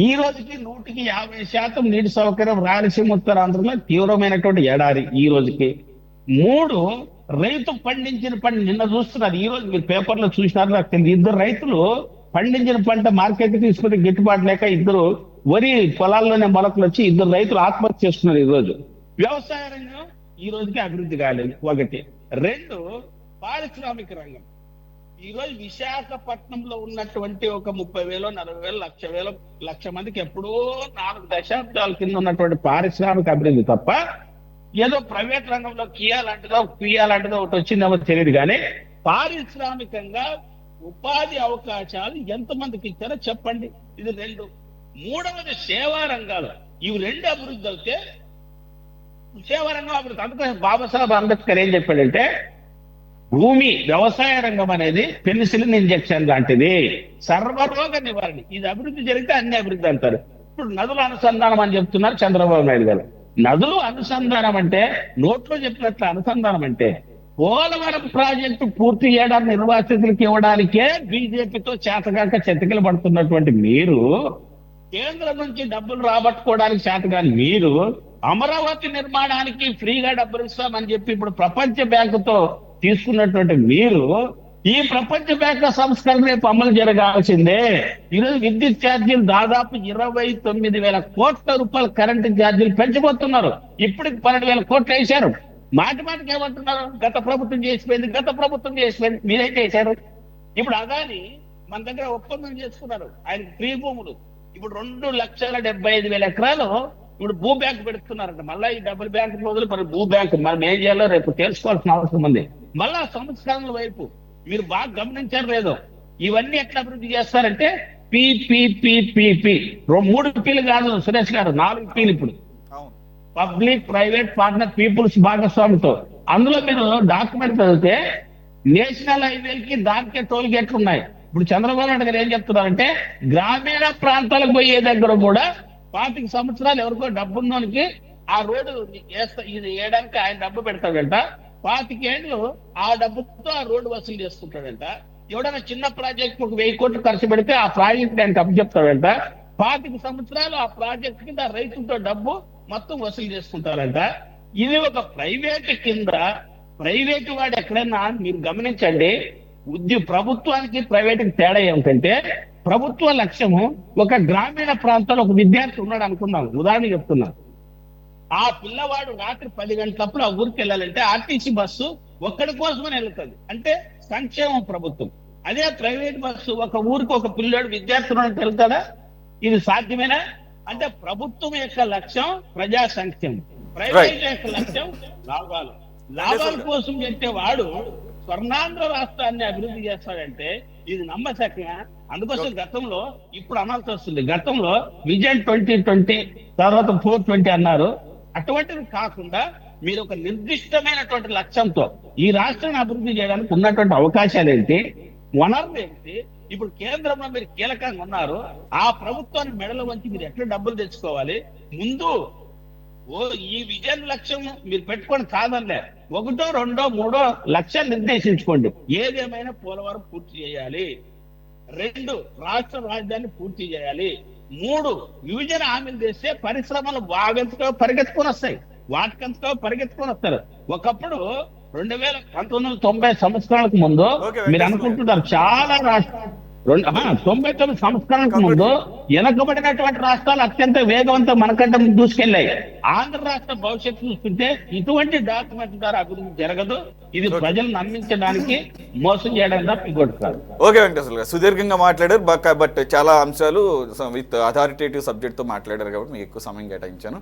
ఈ రోజుకి 100కి 50% నీటి సౌకర్యం రాయలసీమ ఉత్తరాంధ్రలో తీవ్రమైనటువంటి ఎడారి. ఈ రోజుకి 3 రైతు పండించిన పంట, నిన్న చూస్తున్నారు, ఈ రోజు మీరు పేపర్లో చూసినారు నాకు తెలియదు, 2 రైతులు పండించిన పంట మార్కెట్కి తీసుకుని గిట్టుబాటు లేక 2 వరి పొలాల్లోనే మొలకలు వచ్చి 2 రైతులు ఆత్మహత్య చేస్తున్నారు. ఈ రోజు వ్యవసాయ రంగం ఈ రోజుకి అభివృద్ధి కాలేదు. 1. 2 పారిశ్రామిక రంగం. ఈ రోజు విశాఖపట్నంలో ఉన్నటువంటి ఒక 30,000, 40,000, 1,00,000 మందికి ఎప్పుడో 4 దశాబ్దాల కింద ఉన్నటువంటి పారిశ్రామిక అభివృద్ధి తప్ప ఏదో ప్రైవేట్ రంగంలో కియా లాంటిదో ఒకటి వచ్చిందేమో తెలియదు. కానీ పారిశ్రామికంగా ఉపాధి అవకాశాలు ఎంతమందికి ఇచ్చారో చెప్పండి. ఇది 2. 3వది సేవా రంగాలు. ఇవి 2 అభివృద్ధి అయితే సేవా రంగం అభివృద్ధి. అందుకని బాబాసాహెబ్ అంబేద్కర్ ఏం చెప్పాడంటే, భూమి వ్యవసాయ రంగం అనేది పెన్సిలిన్ ఇంజెక్షన్ లాంటిది, సర్వరోగ నివారణ. ఇది అభివృద్ధి జరిగితే అన్ని అభివృద్ధి అంటారు. ఇప్పుడు నదుల అనుసంధానం అని చెప్తున్నారు చంద్రబాబు నాయుడు గారు. నదులు అనుసంధానం అంటే నోట్లో చెప్పినట్లు అనుసంధానం అంటే పోలవరం ప్రాజెక్టు పూర్తి చేయడానికి నిర్వాసితులకు ఇవ్వడానికే బీజేపీతో చేతగాక చెతకిలు పడుతున్నటువంటి మీరు, కేంద్రం నుంచి డబ్బులు రాబట్టుకోవడానికి చేతగాని మీరు, అమరావతి నిర్మాణానికి ఫ్రీగా డబ్బులు ఇస్తామని చెప్పి ఇప్పుడు ప్రపంచ బ్యాంకుతో తీసుకున్నటువంటి మీరు, ఈ ప్రపంచ బ్యాంకు సంస్కరణ రేపు అమలు జరగాల్సిందే. ఈరోజు విద్యుత్ ఛార్జీలు దాదాపు 29,000 కోట్ల రూపాయల కరెంటు ఛార్జీలు పెంచబోతున్నారు. ఇప్పటికి 12,000 కోట్లు వేశారు. మాటికి ఏమంటున్నారు, గత ప్రభుత్వం చేసిపోయింది. మీరేం చేశారు? ఇప్పుడు అదాని మన దగ్గర ఒప్పందం చేసుకున్నారు, ఆయనకి ఫ్రీ భూములు. ఇప్పుడు 2,75,000 ఎకరాలు ఇప్పుడు భూ బ్యాంక్ పెడుతున్నారంట, మళ్ళీ ఈ డబుల్ బ్యాంక్ బదులు మరి భూ బ్యాంక్ మనం ఏం చేయాలో రేపు తెలుసుకోవాల్సిన అవసరం ఉంది. మళ్ళా సంస్కరణల వైపు మీరు బాగా గమనించారు లేదో, ఇవన్నీ ఎట్లా అభివృద్ధి చేస్తారంటే పిపిపిపిపి 3 పీలు కాదు సురేష్ గారు, 4 పీలు ఇప్పుడు. అవును. పబ్లిక్ ప్రైవేట్ పార్ట్నర్ పీపుల్స్ భాగస్వామితో. అందులో మీరు డాక్యుమెంట్ చదివితే నేషనల్ హైవేలకి దానికే టోల్ గేట్లు ఉన్నాయి. ఇప్పుడు చంద్రబాబు నాయుడు గారు ఏం చెప్తున్నారంటే గ్రామీణ ప్రాంతాలకు పోయే దగ్గర కూడా 25 సంవత్సరాలు ఎవరికో డబ్బున్నోనికి ఆ రోడ్డు ఇది వేయడానికి ఆయన డబ్బు పెడతాడంట. 25 ఏళ్ళు ఆ డబ్బుతో ఆ రోడ్డు వసూలు చేసుకుంటాడంట. ఎవడైనా చిన్న ప్రాజెక్ట్ ఒక 1000 కోట్లు ఖర్చు పెడితే ఆ ప్రాజెక్ట్ ఆయనకు అప్పు చెప్తాడంట. 25 సంవత్సరాలు ఆ ప్రాజెక్ట్ కింద రైతులతో డబ్బు మొత్తం వసూలు చేసుకుంటారంట. ఇది ఒక ప్రైవేట్ కింద, ప్రైవేట్ వాడు ఎక్కడైనా మీరు గమనించండి, ప్రభుత్వానికి ప్రైవేట్కి తేడా ఏమిటంటే ప్రభుత్వ లక్ష్యము ఒక గ్రామీణ ప్రాంతంలో ఒక విద్యార్థి ఉన్నాడు అనుకున్నాను, ఉదాహరణ చెప్తున్నాను. ఆ పిల్లవాడు రాత్రి 10 గంటలప్పుడు ఆ ఊరికి వెళ్ళాలంటే ఆర్టీసీ బస్సు ఒక్కడి కోసమని వెళ్తుంది, అంటే సంక్షేమం ప్రభుత్వం. అదే ప్రైవేట్ బస్సు ఒక ఊరికి ఒక పిల్లవాడు విద్యార్థి ఉన్నాడు వెళ్తాడా? ఇది సాధ్యమేనా? అంటే ప్రభుత్వం యొక్క లక్ష్యం ప్రజా సంక్షేమం, ప్రైవేట్ యొక్క లక్ష్యం లాభాలు. లాభాల కోసం వాడు స్వర్ణాంధ్ర రాష్ట్రాన్ని అభివృద్ధి చేస్తాడంటే ఇది నమ్మశక్యంగా. అందుకోసం గతంలో ఇప్పుడు అనాల్సి వస్తుంది. గతంలో విజన్ 2020 తర్వాత 420 అన్నారు. అటువంటిది కాకుండా మీరు ఒక నిర్దిష్టమైనటువంటి లక్ష్యంతో ఈ రాష్ట్రాన్ని అభివృద్ధి చేయడానికి ఉన్నటువంటి అవకాశాలు ఏంటి, వనరులు ఏంటి? ఇప్పుడు కేంద్రంలో మీరు కీలకంగా ఉన్నారు. ఆ ప్రభుత్వాన్ని మెడలు వంచి మీరు ఎట్లా డబ్బులు తెచ్చుకోవాలి? ముందు ఈ విజన్ లక్ష్యం మీరు పెట్టుకొని కాదనిలే, 1, 2, 3 లక్ష్యాలు నిర్దేశించుకోండి. ఏదేమైనా పోలవరం పూర్తి చేయాలి. 2 రాష్ట్ర రాజధాని పూర్తి చేయాలి. 3 విభజన హామీలు చేస్తే పరిశ్రమలు బాగంతగా పరిగెత్తుకొని వస్తాయి, వాటికంతగా పరిగెత్తుకొని వస్తారు. ఒకప్పుడు 1990 సంవత్సరాలకు ముందు మీరు అనుకుంటున్నారు చాలా రాష్ట్రాలు 99 సంవత్సరాలకు ముందు వెనకబడినటువంటి రాష్ట్రాలు అత్యంత వేగవంతం మనకంటే దూసుకెళ్లాయి. ఆంధ్ర రాష్ట్ర భవిష్యత్తు చూస్తుంటే ఇటువంటి డాక్యుమెంట్ ద్వారా అభివృద్ధి జరగదు. ఇది ప్రజలు నమ్మించడానికి, మోసం చేయడానికి తప్ప ఇంకోటి కాదు. ఓకే వెంకటేశ్వర గారు, సుదీర్ఘంగా మాట్లాడారు. బట్ చాలా అంశాలు విత్ అథారిటేటివ్ సబ్జెక్ట్ తో మాట్లాడారు కాబట్టి మీకు ఎక్కువ సమయం కేటాయించాను.